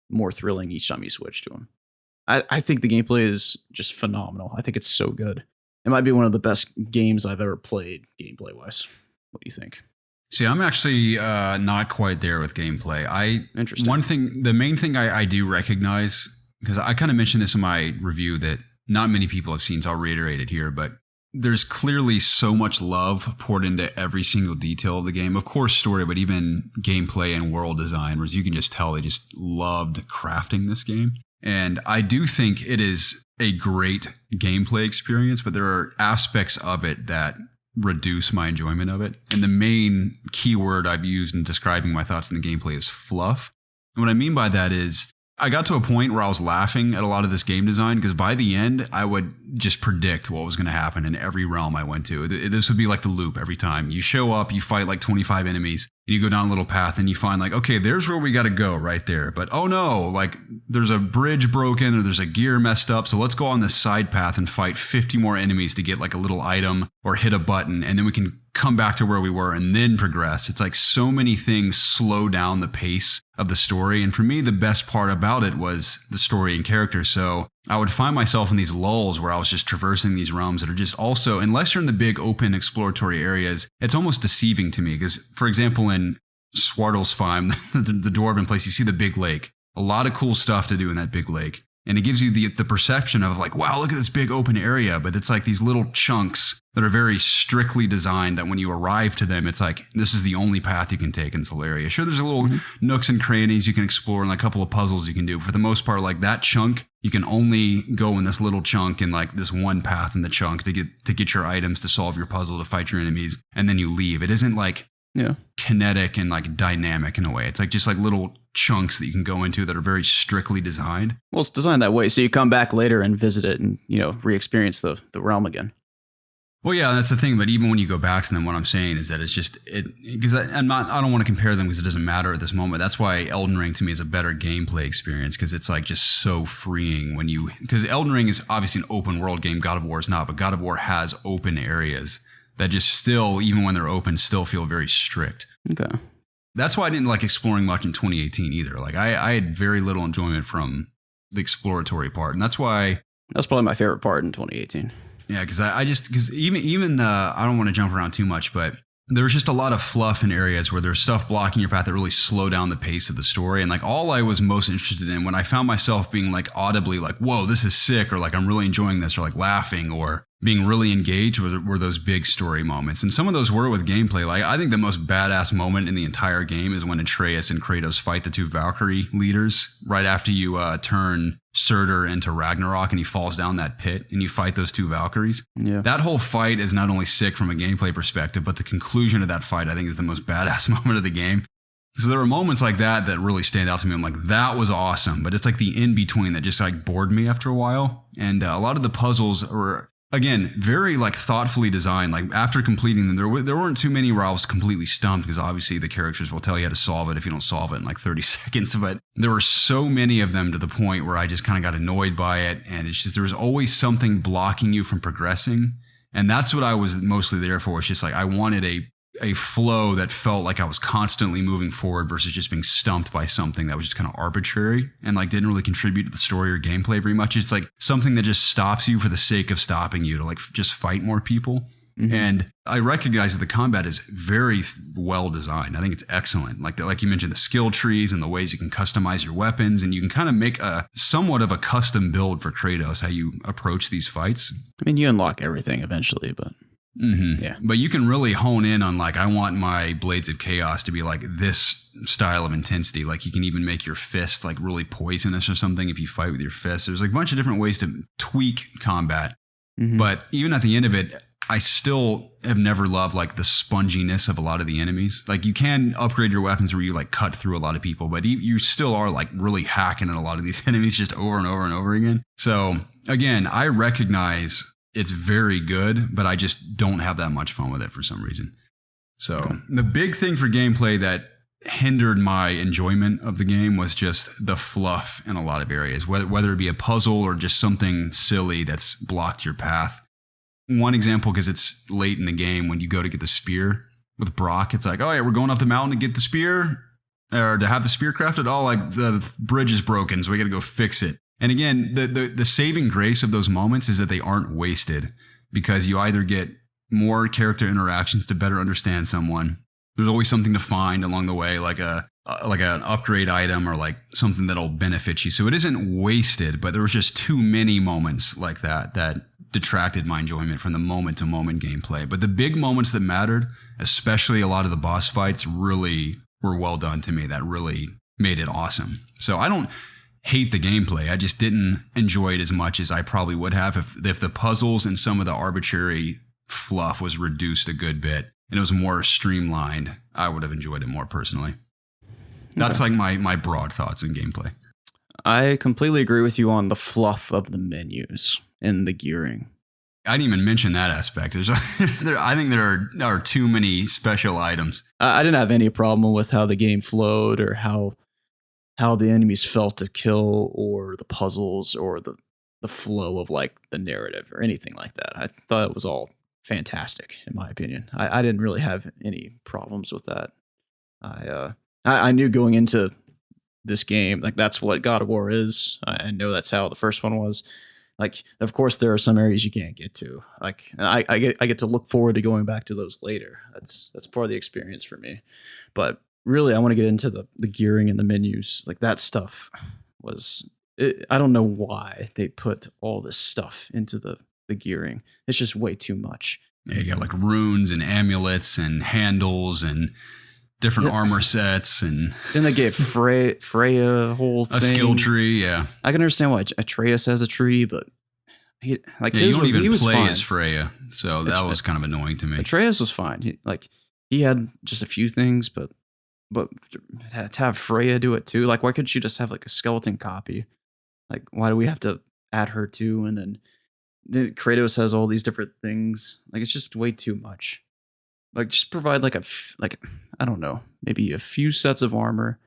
more thrilling each time you switch to them. I think the gameplay is just phenomenal. I think it's so good. It might be one of the best games I've ever played gameplay wise. What do you think? See, I'm actually not quite there with gameplay. Interesting. The main thing I do recognize, because I kind of mentioned this in my review that not many people have seen, so I'll reiterate it here, but there's clearly so much love poured into every single detail of the game. Of course, story, but even gameplay and world design, whereas you can just tell they just loved crafting this game. And I do think it is a great gameplay experience, but there are aspects of it that reduce my enjoyment of it. And the main keyword I've used in describing my thoughts on the gameplay is fluff. And what I mean by that is I got to a point where I was laughing at a lot of this game design because by the end, I would just predict what was going to happen in every realm I went to. This would be like the loop every time. You show up, you fight like 25 enemies, and you go down a little path and you find like, okay, there's where we got to go right there. But oh no, like there's a bridge broken or there's a gear messed up. So let's go on this side path and fight 50 more enemies to get like a little item or hit a button. And then we can come back to where we were and then progress. It's like so many things slow down the pace of the story. And for me, the best part about it was the story and character. So I would find myself in these lulls where I was just traversing these realms that are just also, unless you're in the big open exploratory areas, it's almost deceiving to me. Because, for example, in Svartalfheim, the Dwarven place, you see the big lake. A lot of cool stuff to do in that big lake. And it gives you the perception of like, wow, look at this big open area. But it's like these little chunks that are very strictly designed that when you arrive to them, it's like, this is the only path you can take in this little area. Sure, there's a little nooks and crannies you can explore and like a couple of puzzles you can do. For the most part, like that chunk, you can only go in this little chunk in like this one path in the chunk to get your items, to solve your puzzle, to fight your enemies. And then you leave. It isn't like kinetic and like dynamic in a way. It's like just like little chunks that you can go into that are very strictly designed. Well, it's designed that way, so you come back later and visit it and, re-experience the realm again. Well, yeah, that's the thing. But even when you go back to them, what I'm saying is that it's just because I don't want to compare them because it doesn't matter at this moment. That's why Elden Ring to me is a better gameplay experience because it's like just so freeing because Elden Ring is obviously an open world game. God of War is not, but God of War has open areas that just still, even when they're open, still feel very strict. Okay. That's why I didn't like exploring much in 2018 either. Like I had very little enjoyment from the exploratory part, and that's why that's probably my favorite part in 2018. Yeah, because even I don't want to jump around too much, but there's just a lot of fluff in areas where there's stuff blocking your path that really slow down the pace of the story. And like all I was most interested in when I found myself being like audibly like, whoa, this is sick, or like I'm really enjoying this, or like laughing or being really engaged were those big story moments. And some of those were with gameplay. Like I think the most badass moment in the entire game is when Atreus and Kratos fight the two Valkyrie leaders right after you turn Surtur into Ragnarok and he falls down that pit and you fight those two Valkyries. Yeah. That whole fight is not only sick from a gameplay perspective, but the conclusion of that fight I think is the most badass moment of the game. So there are moments like that really stand out to me. I'm like, that was awesome. But it's like the in-between that just like bored me after a while. And a lot of the puzzles were, again, very like thoughtfully designed. Like after completing them, there weren't too many where I was completely stumped because obviously the characters will tell you how to solve it if you don't solve it in like 30 seconds. But there were so many of them to the point where I just kind of got annoyed by it. And it's just, there was always something blocking you from progressing. And that's what I was mostly there for. It's just like, I wanted a flow that felt like I was constantly moving forward versus just being stumped by something that was just kind of arbitrary and like didn't really contribute to the story or gameplay very much. It's like something that just stops you for the sake of stopping you to like just fight more people. Mm-hmm. And I recognize that the combat is very well designed. I think it's excellent. Like you mentioned, the skill trees and the ways you can customize your weapons, and you can kind of make a somewhat of a custom build for Kratos, how you approach these fights. I mean, you unlock everything eventually, but Yeah. But you can really hone in on like, I want my Blades of Chaos to be like this style of intensity. Like you can even make your fist like really poisonous or something if you fight with your fist. There's like a bunch of different ways to tweak combat. But even at the end of it, I still have never loved like the sponginess of a lot of the enemies. Like you can upgrade your weapons where you like cut through a lot of people, but you still are like really hacking at a lot of these enemies just over and over and over again. So again, I recognize it's very good, but I just don't have that much fun with it for some reason. So the big thing for gameplay that hindered my enjoyment of the game was just the fluff in a lot of areas, whether it be a puzzle or just something silly that's blocked your path. One example, because it's late in the game, when you go to get the spear with Brock, it's like, oh yeah, we're going up the mountain to get the spear or to have the spear crafted. Oh, like the bridge is broken, so we got to go fix it. And again, the saving grace of those moments is that they aren't wasted, because you either get more character interactions to better understand someone. There's always something to find along the way, like an upgrade item or like something that'll benefit you. So it isn't wasted, but there was just too many moments like that detracted my enjoyment from the moment-to-moment gameplay. But the big moments that mattered, especially a lot of the boss fights, really were well done to me. That really made it awesome. So I don't hate the gameplay. I just didn't enjoy it as much as I probably would have if the puzzles and some of the arbitrary fluff was reduced a good bit and it was more streamlined. I would have enjoyed it more personally. That's like my broad thoughts on gameplay. I completely agree with you on the fluff of the menus and the gearing. I didn't even mention that aspect. I think there are too many special items. I didn't have any problem with how the game flowed or how the enemies felt to kill, or the puzzles, or the flow of like the narrative or anything like that. I thought it was all fantastic, in my opinion. I didn't really have any problems with that. I knew going into this game, like that's what God of War is. I know that's how the first one was. Like, of course, there are some areas you can't get to. Like, and I get to look forward to going back to those later. That's part of the experience for me. But really, I want to get into the gearing and the menus. Like that stuff was. I don't know why they put all this stuff into the gearing. It's just way too much. Yeah, you got like runes and amulets and handles and different armor sets, and then they gave Freya a whole thing. A skill tree. Yeah, I can understand why Atreus has a tree, but you don't even play as Freya, so that was kind of annoying to me. Atreus was fine. He had just a few things, but to have Freya do it too, like why couldn't you just have like a skeleton copy? Like why do we have to add her too? And then Kratos has all these different things. Like it's just way too much. Like just provide like I don't know, maybe a few sets of armor,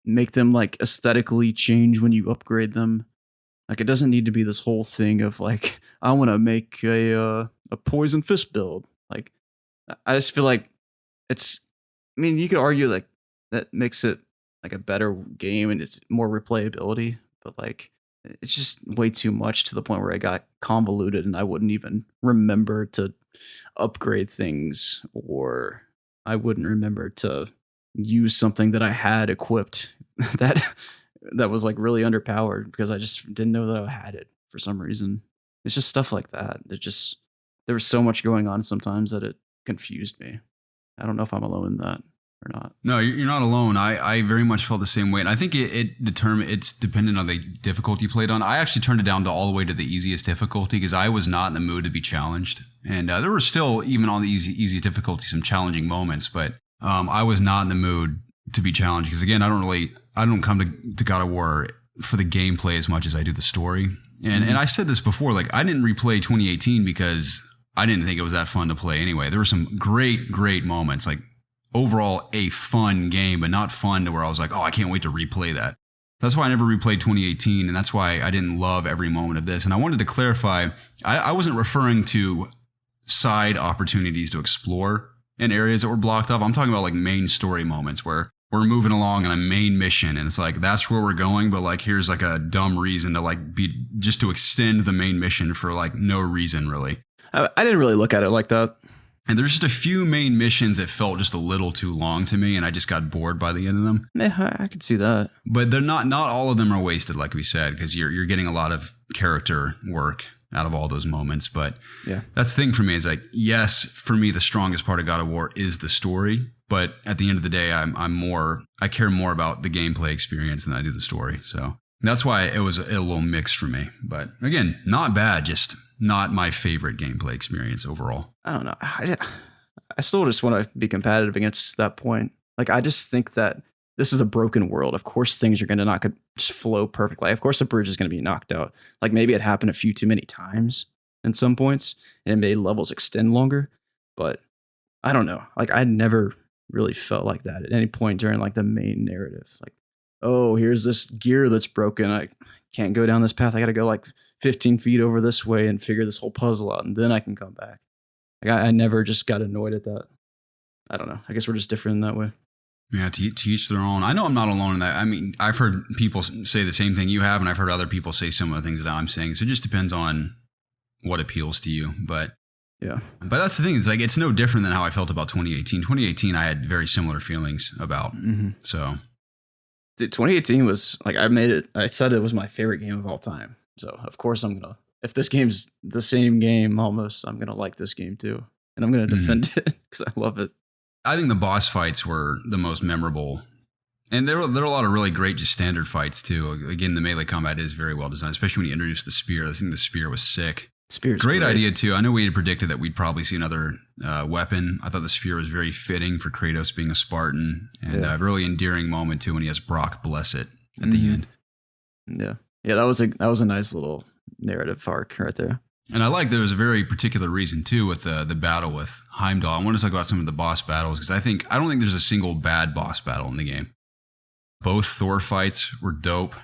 make them like aesthetically change when you upgrade them. Like it doesn't need to be this whole thing of like, I want to make a poison fist build. Like I just feel like you could argue like that makes it like a better game and it's more replayability, but like it's just way too much to the point where I got convoluted and I wouldn't even remember to upgrade things, or I wouldn't remember to use something that I had equipped that was like really underpowered because I just didn't know that I had it for some reason. It's just stuff like that. There was so much going on sometimes that it confused me. I don't know if I'm alone in that or not. No, you're not alone. I very much felt the same way. And I think it's dependent on the difficulty you played on. I actually turned it down to all the way to the easiest difficulty because I was not in the mood to be challenged. And there were still, even on the easy difficulty, some challenging moments. But I was not in the mood to be challenged because, again, I don't come to God of War for the gameplay as much as I do the story. And I said this before, like I didn't replay 2018 because I didn't think it was that fun to play anyway. There were some great moments, like overall a fun game, but not fun to where I was like, oh, I can't wait to replay that. That's why I never replayed 2018, and that's why I didn't love every moment of this. And I wanted to clarify, I wasn't referring to side opportunities to explore in areas that were blocked off. I'm talking about like main story moments where we're moving along on a main mission, and it's like, that's where we're going, but like here's like a dumb reason to like just to extend the main mission for like no reason really. I didn't really look at it like that. And there's just a few main missions that felt just a little too long to me, and I just got bored by the end of them. Yeah, I could see that. But they're not all of them are wasted, like we said, because you're getting a lot of character work out of all those moments. But Yeah. that's the thing for me is like, yes, for me, the strongest part of God of War is the story. But at the end of the day, I care more about the gameplay experience than I do the story. So that's why it was a little mixed for me. But again, not bad, just not my favorite gameplay experience overall. I don't know. I still just want to be competitive against that point. Like, I just think that this is a broken world. Of course, things are going to not just flow perfectly. Of course, the bridge is going to be knocked out. Like, maybe it happened a few too many times in some points, and it made levels extend longer. But I don't know. Like, I never really felt like that at any point during like the main narrative. Like, oh, here's this gear that's broken. I can't go down this path. I got to go like 15 feet over this way and figure this whole puzzle out, and then I can come back. Like, I never just got annoyed at that. I don't know. I guess we're just different in that way. Yeah, to each their own. I know I'm not alone in that. I mean, I've heard people say the same thing you have, and I've heard other people say similar things that I'm saying. So it just depends on what appeals to you. But yeah. But that's the thing. It's like, it's no different than how I felt about 2018. 2018, I had very similar feelings about. Mm-hmm. So. Dude, 2018 was like, I said it was my favorite game of all time. So of course if this game's the same game almost, I'm going to like this game too. And I'm going to defend it because I love it. I think the boss fights were the most memorable. And there were a lot of really great just standard fights too. Again, the melee combat is very well designed, especially when you introduce the spear. I think the spear was sick. Spear's great idea too. I know we had predicted that we'd probably see another weapon. I thought the spear was very fitting for Kratos being a Spartan, and a really endearing moment too when he has Brock bless it at the end. Yeah, that was a nice little narrative arc right there. And I like there was a very particular reason too with the battle with Heimdall. I want to talk about some of the boss battles because I don't think there's a single bad boss battle in the game. Both Thor fights were dope.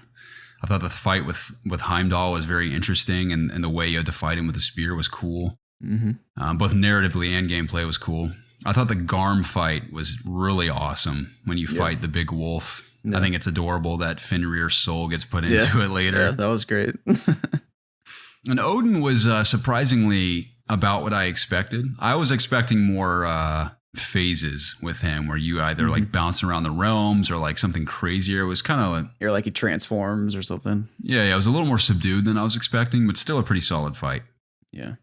I thought the fight with Heimdall was very interesting, and the way you had to fight him with the spear was cool. Mm-hmm. Both narratively and gameplay was cool. I thought the Garm fight was really awesome when you fight the big wolf. Yeah. I think it's adorable that Fenrir's soul gets put into it later. Yeah, that was great. And Odin was surprisingly about what I expected. I was expecting more phases with him where you either like bouncing around the realms or like something crazier. It was kind of like, or like he transforms or something. Yeah, it was a little more subdued than I was expecting, but still a pretty solid fight. Yeah,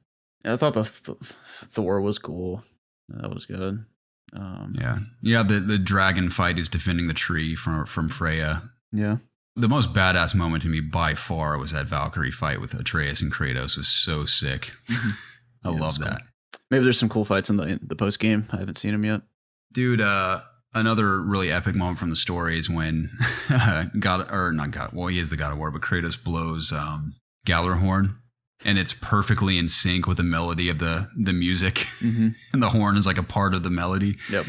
I thought the Thor was cool. That was good. The dragon fight is defending the tree from Freya. Yeah. The most badass moment to me by far was that Valkyrie fight with Atreus and Kratos. Was so sick. I love that. Cool. Maybe there's some cool fights in the post game. I haven't seen them yet. Dude, another really epic moment from the story is when he is the God of War, but Kratos blows Gjallarhorn, and it's perfectly in sync with the melody of the music. And the horn is like a part of the melody. Yep.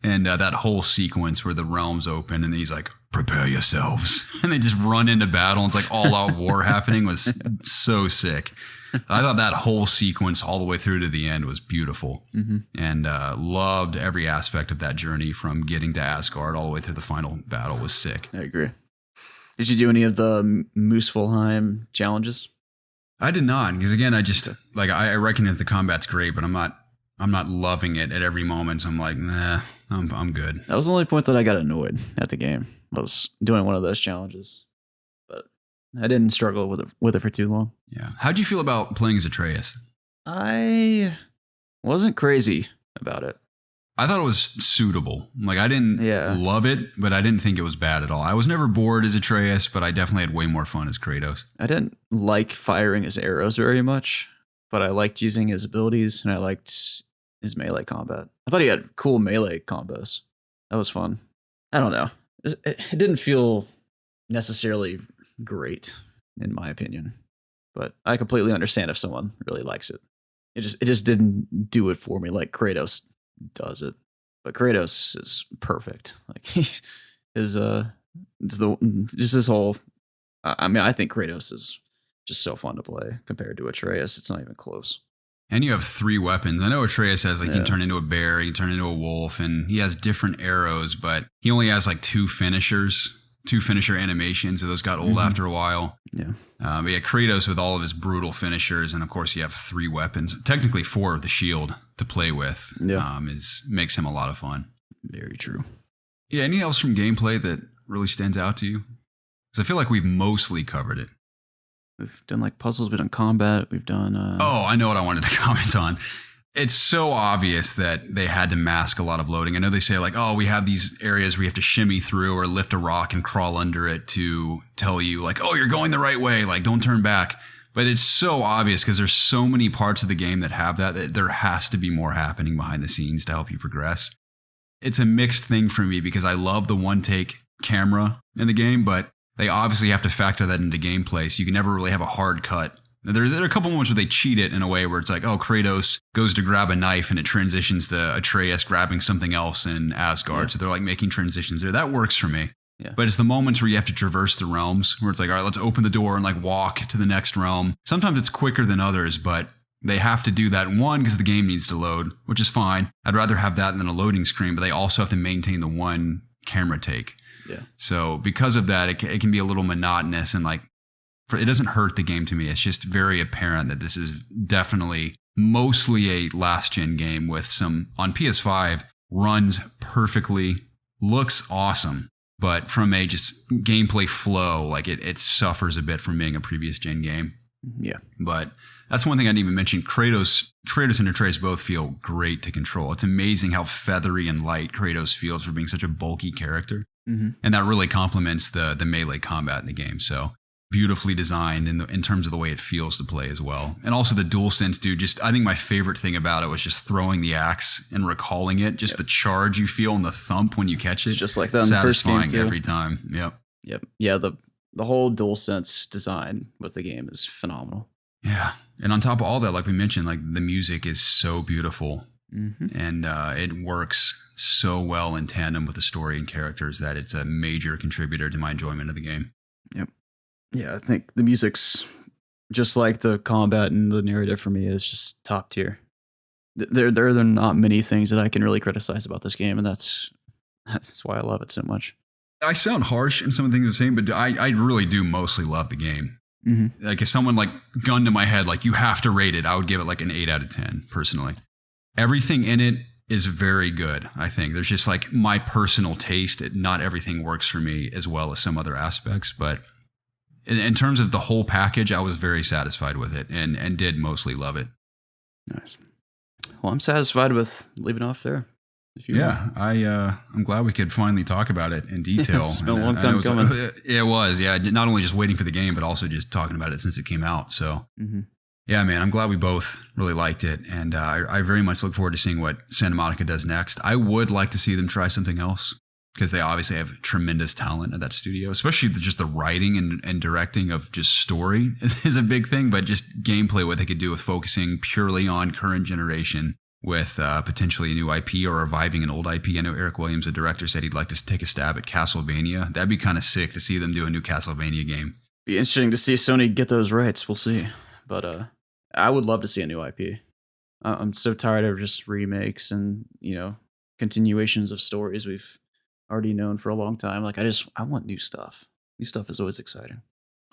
And that whole sequence where the realms open and he's like, prepare yourselves. And they just run into battle. And it's like all out war happening was so sick. I thought that whole sequence all the way through to the end was beautiful. And loved every aspect of that journey from getting to Asgard all the way through the final battle was sick. I agree. Did you do any of the Muspelheim challenges? I did not. Because again, I recognize the combat's great, but I'm not loving it at every moment. So I'm like, nah, I'm good. That was the only point that I got annoyed at the game. Was doing one of those challenges, but I didn't struggle with it for too long. Yeah. How'd you feel about playing as Atreus? I wasn't crazy about it. I thought it was suitable. Like, I didn't love it, but I didn't think it was bad at all. I was never bored as Atreus, but I definitely had way more fun as Kratos. I didn't like firing his arrows very much, but I liked using his abilities, and I liked his melee combat. I thought he had cool melee combos. That was fun. I don't know. It didn't feel necessarily great, in my opinion, but I completely understand if someone really likes it. It just didn't do it for me like Kratos does it. But Kratos is perfect. Like this whole. I mean, I think Kratos is just so fun to play compared to Atreus. It's not even close. And you have 3 weapons. I know Atreus has he can turn into a bear, he can turn into a wolf, and he has different arrows, but he only has like 2 finisher animations, so those got old after a while. Yeah. But Kratos with all of his brutal finishers, and of course you have 3 weapons, technically 4 of the shield to play with, makes him a lot of fun. Very true. Yeah, anything else from gameplay that really stands out to you? Because I feel like we've mostly covered it. We've done like puzzles, we've done combat, we've done Oh, I know what I wanted to comment on. It's so obvious that they had to mask a lot of loading. I know they say like, oh, we have these areas where you have to shimmy through or lift a rock and crawl under it to tell you like, oh, you're going the right way. Like, don't turn back. But it's so obvious because there's so many parts of the game that have that there has to be more happening behind the scenes to help you progress. It's a mixed thing for me because I love the one-take camera in the game, but they obviously have to factor that into gameplay. So you can never really have a hard cut. There are a couple moments where they cheat it in a way where it's like, oh, Kratos goes to grab a knife and it transitions to Atreus grabbing something else in Asgard. Yeah. So they're like making transitions there. That works for me. Yeah. But it's the moments where you have to traverse the realms where it's like, all right, let's open the door and like walk to the next realm. Sometimes it's quicker than others, but they have to do that, one, because the game needs to load, which is fine. I'd rather have that than a loading screen, but they also have to maintain the one camera take. Yeah. So because of that, it can be a little monotonous and like, it doesn't hurt the game to me. It's just very apparent that this is definitely mostly a last-gen game with some, on PS5, runs perfectly, looks awesome. But from a just gameplay flow, like it suffers a bit from being a previous-gen game. Yeah. But that's one thing I didn't even mention. Kratos and Atreus both feel great to control. It's amazing how feathery and light Kratos feels for being such a bulky character. Mm-hmm. And that really complements the melee combat in the game. So beautifully designed in terms of the way it feels to play as well. And also the DualSense, dude, I think my favorite thing about it was just throwing the axe and recalling it, just the charge you feel and the thump when you catch it. It's just like that in the first game too. Every time. Yep. Yeah, the whole DualSense design with the game is phenomenal. Yeah. And on top of all that, like we mentioned, like the music is so beautiful. Mm-hmm. And it works so well in tandem with the story and characters that it's a major contributor to my enjoyment of the game. Yep. Yeah, I think the music's just like the combat and the narrative for me is just top tier. There are not many things that I can really criticize about this game, and that's why I love it so much. I sound harsh in some of the things I'm saying, but I really do mostly love the game. Mm-hmm. Like if someone like gunned to my head, like you have to rate it, I would give it like an 8 out of 10 personally. Everything in it is very good. I think there's just like my personal taste. Not everything works for me as well as some other aspects, but in terms of the whole package, I was very satisfied with it and did mostly love it. Nice. Well, I'm satisfied with leaving off there. I'm glad we could finally talk about it in detail. It's been a long time coming. It was, yeah. Not only just waiting for the game, but also just talking about it since it came out. So, Yeah, man, I'm glad we both really liked it. And I very much look forward to seeing what Santa Monica does next. I would like to see them try something else, because they obviously have tremendous talent at that studio, especially just the writing and directing of just story is a big thing, but just gameplay, what they could do with focusing purely on current generation with potentially a new IP or reviving an old IP. I know Eric Williams, the director, said he'd like to take a stab at Castlevania. That'd be kind of sick to see them do a new Castlevania game. Be interesting to see Sony get those rights. We'll see. But I would love to see a new IP. I'm so tired of just remakes and, continuations of stories we've already known for a long time. Like I want new stuff. New stuff is always exciting.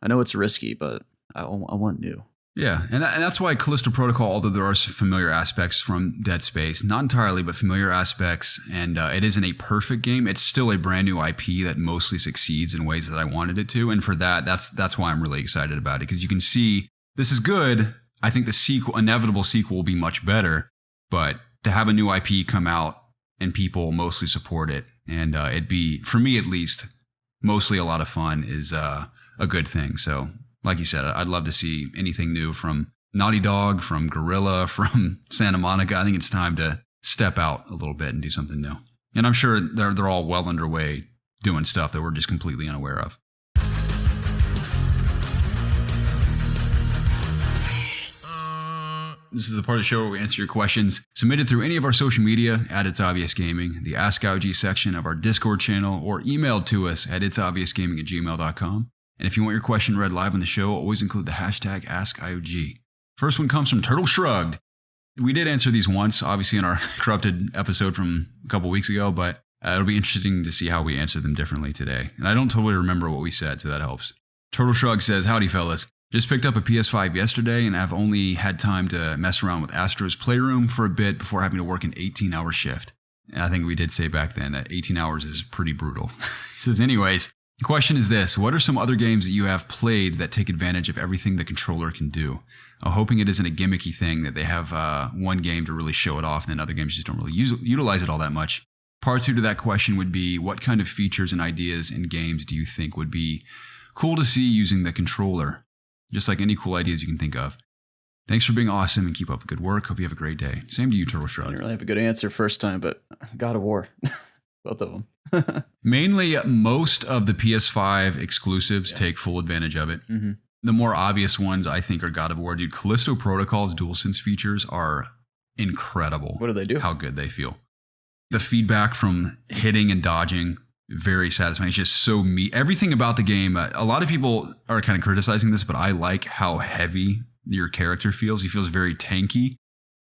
I know it's risky, but I want new. Yeah, and that's why Callisto Protocol, although there are some familiar aspects from Dead Space, not entirely, but familiar aspects, and it isn't a perfect game, it's still a brand new IP that mostly succeeds in ways that I wanted it to, and for that's why I'm really excited about it, because you can see this is good. I think the inevitable sequel will be much better, but to have a new IP come out and people mostly support it, and it'd be, for me at least, mostly a lot of fun is a good thing. So, like you said, I'd love to see anything new from Naughty Dog, from Guerrilla, from Santa Monica. I think it's time to step out a little bit and do something new. And I'm sure they're all well underway doing stuff that we're just completely unaware of. This is the part of the show where we answer your questions submitted through any of our social media at ItsObviousGaming, the AskIOG section of our Discord channel, or emailed to us at itsobviousgaming@gmail.com. And if you want your question read live on the show, always include the hashtag AskIOG. First one comes from Turtle Shrugged. We did answer these once, obviously in our corrupted episode from a couple weeks ago, but it'll be interesting to see how we answer them differently today. And I don't totally remember what we said, so that helps. Turtle Shrug says, howdy fellas. Just picked up a PS5 yesterday, and I've only had time to mess around with Astro's Playroom for a bit before having to work an 18-hour shift. And I think we did say back then that 18 hours is pretty brutal. He says, anyways, The question is this: what are some other games that you have played that take advantage of everything the controller can do? I'm hoping it isn't a gimmicky thing that they have one game to really show it off, and then other games just don't really utilize it all that much. Part 2 to that question would be, what kind of features and ideas in games do you think would be cool to see using the controller? Just like any cool ideas you can think of. Thanks for being awesome and keep up the good work. Hope you have a great day. Same to you, Turtle I Shrug. didn't really have a good answer first time, but God of War. Both of them. Mainly, most of the PS5 exclusives take full advantage of it. Mm-hmm. The more obvious ones, I think, are God of War. Dude, Callisto Protocol's DualSense features are incredible. What do they do? How good they feel. The feedback from hitting and dodging, very satisfying. It's just so everything about the game. A lot of people are kind of criticizing this, but I like how heavy your character feels. He feels very tanky.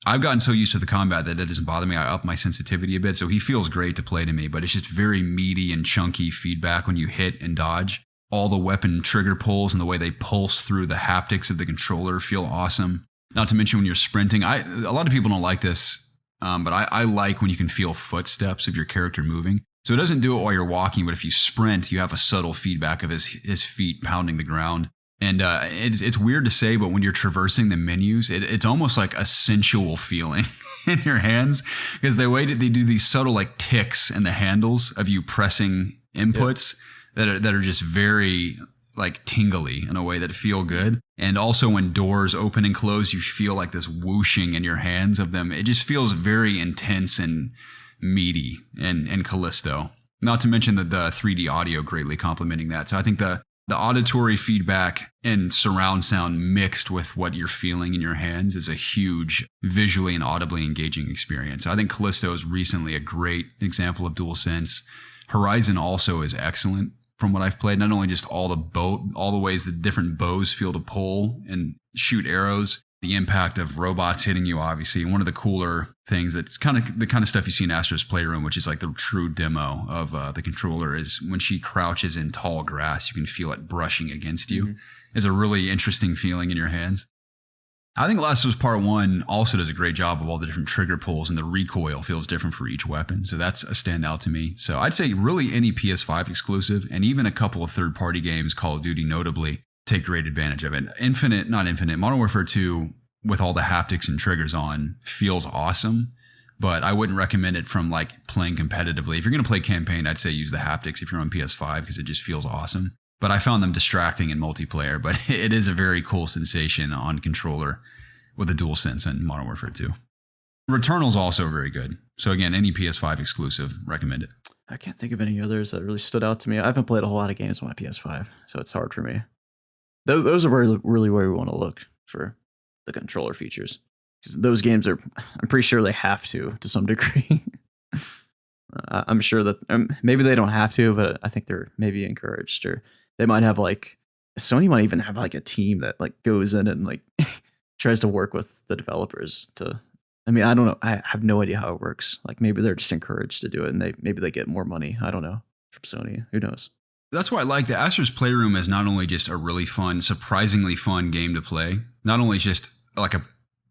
I've gotten so used to the combat that doesn't bother me. I up my sensitivity a bit, so he feels great to play to me, but it's just very meaty and chunky feedback when you hit and dodge. All the weapon trigger pulls and the way they pulse through the haptics of the controller feel awesome. Not to mention when you're sprinting. A lot of people don't like this, but I like when you can feel footsteps of your character moving. So it doesn't do it while you're walking, but if you sprint, you have a subtle feedback of his feet pounding the ground. And it's weird to say, but when you're traversing the menus, it's almost like a sensual feeling in your hands, because the way that they do these subtle like ticks in the handles of you pressing inputs that are just very like tingly in a way that feel good. And also when doors open and close, you feel like this whooshing in your hands of them. It just feels very intense and meaty in Callisto. Not to mention the 3D audio greatly complementing that. So I think the auditory feedback and surround sound mixed with what you're feeling in your hands is a huge visually and audibly engaging experience. I think Callisto is recently a great example of DualSense. Horizon also is excellent from what I've played. Not only just all the ways the different bows feel to pull and shoot arrows, the impact of robots hitting you, obviously. One of the cooler things that's kind of the kind of stuff you see in Astro's Playroom, which is like the true demo of the controller, is when she crouches in tall grass, you can feel it brushing against you. It's a really interesting feeling in your hands. I think Last of Us Part 1 also does a great job of all the different trigger pulls, and the recoil feels different for each weapon. So that's a standout to me. So I'd say really any PS5 exclusive, and even a couple of third-party games, Call of Duty notably, take great advantage of it. Modern Warfare 2, with all the haptics and triggers on, feels awesome, but I wouldn't recommend it from like playing competitively. If you're going to play campaign, I'd say use the haptics if you're on PS5, because it just feels awesome. But I found them distracting in multiplayer, but it is a very cool sensation on controller with the DualSense in Modern Warfare 2. Returnal's also very good. So again, any PS5 exclusive, recommend it. I can't think of any others that really stood out to me. I haven't played a whole lot of games on my PS5, so it's hard for me. Those are really where we want to look for the controller features. Because those games I'm pretty sure they have to some degree. I'm sure that maybe they don't have to, but I think they're maybe encouraged, or they might have like, Sony might even have like a team that like goes in and like tries to work with the developers to, I mean, I don't know. I have no idea how it works. Like maybe they're just encouraged to do it, and maybe they get more money. I don't know, from Sony. Who knows? That's why I like the Astro's Playroom is not only just a really fun, surprisingly fun game to play, not only just like a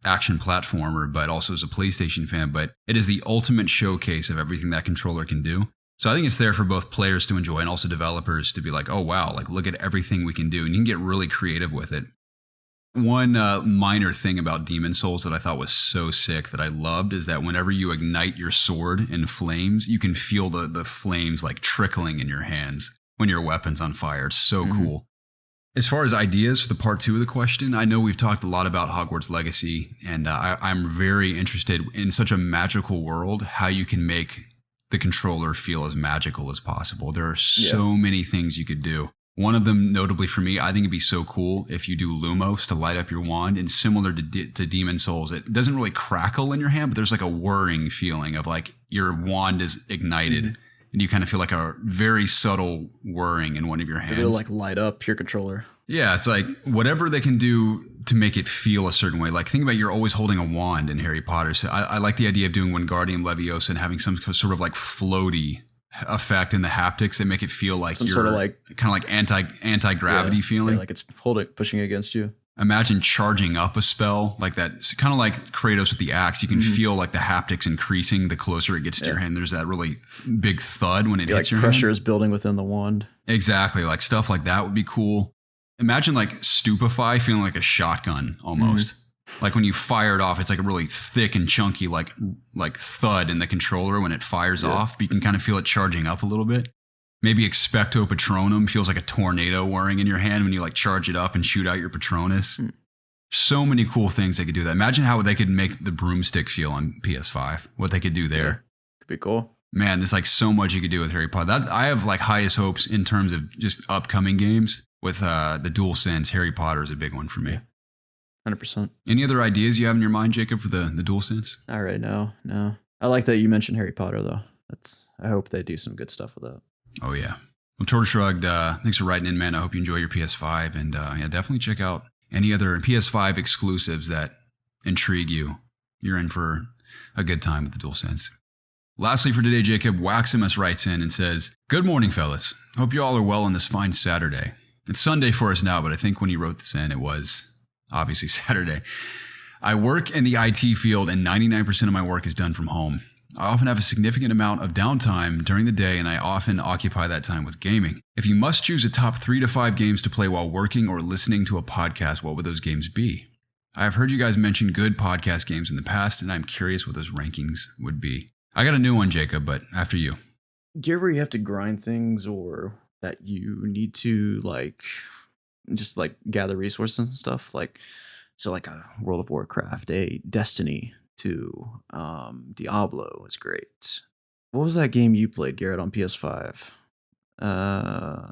action platformer, but also as a PlayStation fan, but it is the ultimate showcase of everything that controller can do. So I think it's there for both players to enjoy and also developers to be like, oh wow, like look at everything we can do, and you can get really creative with it. One minor thing about Demon Souls that I thought was so sick that I loved is that whenever you ignite your sword in flames, you can feel the flames like trickling in your hands when your weapon's on fire. It's so cool. As far as ideas for the part 2 of the question, I know we've talked a lot about Hogwarts Legacy, and I'm very interested in such a magical world, how you can make the controller feel as magical as possible. There are so many things you could do. One of them, notably for me, I think it'd be so cool if you do Lumos to light up your wand, and similar to Demon Souls, it doesn't really crackle in your hand, but there's like a whirring feeling of like your wand is ignited. And you kind of feel like a very subtle whirring in one of your hands. It'll like light up your controller. Yeah, it's like whatever they can do to make it feel a certain way. Like think about you're always holding a wand in Harry Potter. So I like the idea of doing Wingardium Leviosa and having some sort of like floaty effect in the haptics that make it feel like some you're sort of like kind of like anti-gravity feeling. Yeah, like it's pushing against you. Imagine charging up a spell like that. It's kind of like Kratos with the axe. You can feel like the haptics increasing the closer it gets to your hand. There's that really big thud when it hits your hand. Pressure is building within the wand. Exactly. Like stuff like that would be cool. Imagine like Stupefy feeling like a shotgun almost. Like when you fire it off, it's like a really thick and chunky like thud in the controller when it fires off. But you can kind of feel it charging up a little bit. Maybe Expecto Patronum feels like a tornado whirring in your hand when you like charge it up and shoot out your Patronus. So many cool things they could do that. Imagine how they could make the broomstick feel on PS5. What they could do there. Could be cool. Man, there's like so much you could do with Harry Potter. I have like highest hopes in terms of just upcoming games with the DualSense. Harry Potter is a big one for me. 100%. Any other ideas you have in your mind, Jacob, for the DualSense? Not right now. No. I like that you mentioned Harry Potter though. I hope they do some good stuff with that. Oh, yeah. Well, Tortoise Shrugged, thanks for writing in, man. I hope you enjoy your PS5. And definitely check out any other PS5 exclusives that intrigue you. You're in for a good time with the DualSense. Lastly for today, Jacob, Waximus writes in and says, "Good morning, fellas. Hope you all are well on this fine Saturday. It's Sunday for us now, but I think when he wrote this in, it was obviously Saturday. I work in the IT field, and 99% of my work is done from home. I often have a significant amount of downtime during the day, and I often occupy that time with gaming. If you must choose a top 3 to 5 games to play while working or listening to a podcast, what would those games be? I have heard you guys mention good podcast games in the past, and I'm curious what those rankings would be." I got a new one, Jacob, but after you. Do you ever have to grind things or that you need to just gather resources and stuff? Like a World of Warcraft, a Destiny 2, Diablo is great. What was that game you played, Garrett, on PS5?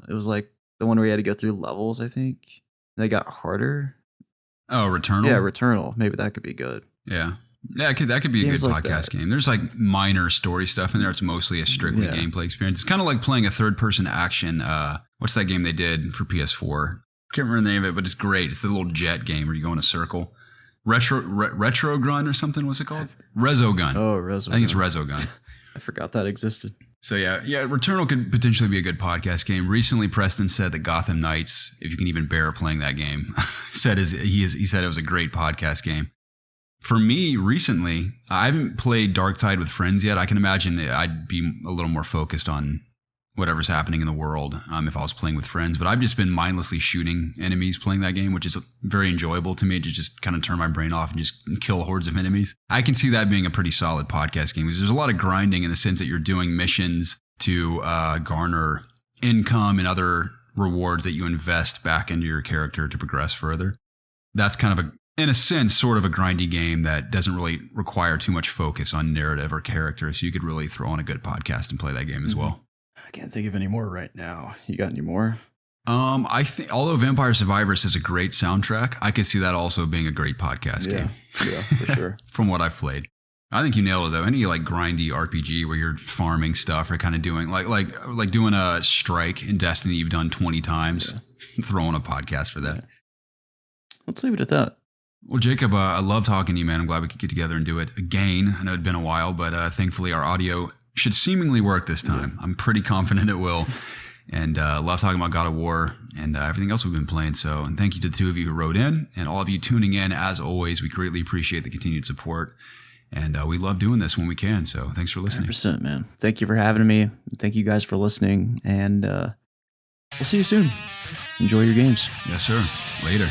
It was like the one where you had to go through levels, I think. They got harder. Oh, Returnal? Yeah, Returnal. Maybe that could be good. Yeah. Yeah, that could be a good podcast game. There's like minor story stuff in there. It's mostly a strictly gameplay experience. It's kind of like playing a third-person action. What's that game they did for PS4? Can't remember the name of it, but it's great. It's the little jet game where you go in a circle. Retro Gun or something, what's it called? Resogun. Oh, Resogun. I think it's Resogun. I forgot that existed. So yeah, Returnal could potentially be a good podcast game. Recently, Preston said that Gotham Knights, if you can even bear playing that game, he said it was a great podcast game. For me, recently, I haven't played Darktide with friends yet. I can imagine I'd be a little more focused on whatever's happening in the world if I was playing with friends. But I've just been mindlessly shooting enemies playing that game, which is very enjoyable to me to just kind of turn my brain off and just kill hordes of enemies. I can see that being a pretty solid podcast game because there's a lot of grinding in the sense that you're doing missions to garner income and other rewards that you invest back into your character to progress further. That's kind of in a sense, sort of a grindy game that doesn't really require too much focus on narrative or character. So you could really throw on a good podcast and play that game as well. I can't think of any more right now. You got any more? I think although Vampire Survivors has a great soundtrack, I could see that also being a great podcast game. Yeah, for sure. From what I've played. I think you nailed it though. Any like grindy RPG where you're farming stuff or kind of doing like doing a strike in Destiny you've done 20 times, throwing a podcast for that. Yeah. Let's leave it at that. Well, Jacob, I love talking to you, man. I'm glad we could get together and do it again. I know it'd been a while, but thankfully our audio should seemingly work this time. Yeah. I'm pretty confident it will. And love talking about God of War and everything else we've been playing. So, and thank you to the two of you who wrote in and all of you tuning in. As always, we greatly appreciate the continued support. And we love doing this when we can. So thanks for listening. 100%, man. Thank you for having me. Thank you guys for listening. And we'll see you soon. Enjoy your games. Yes, sir. Later.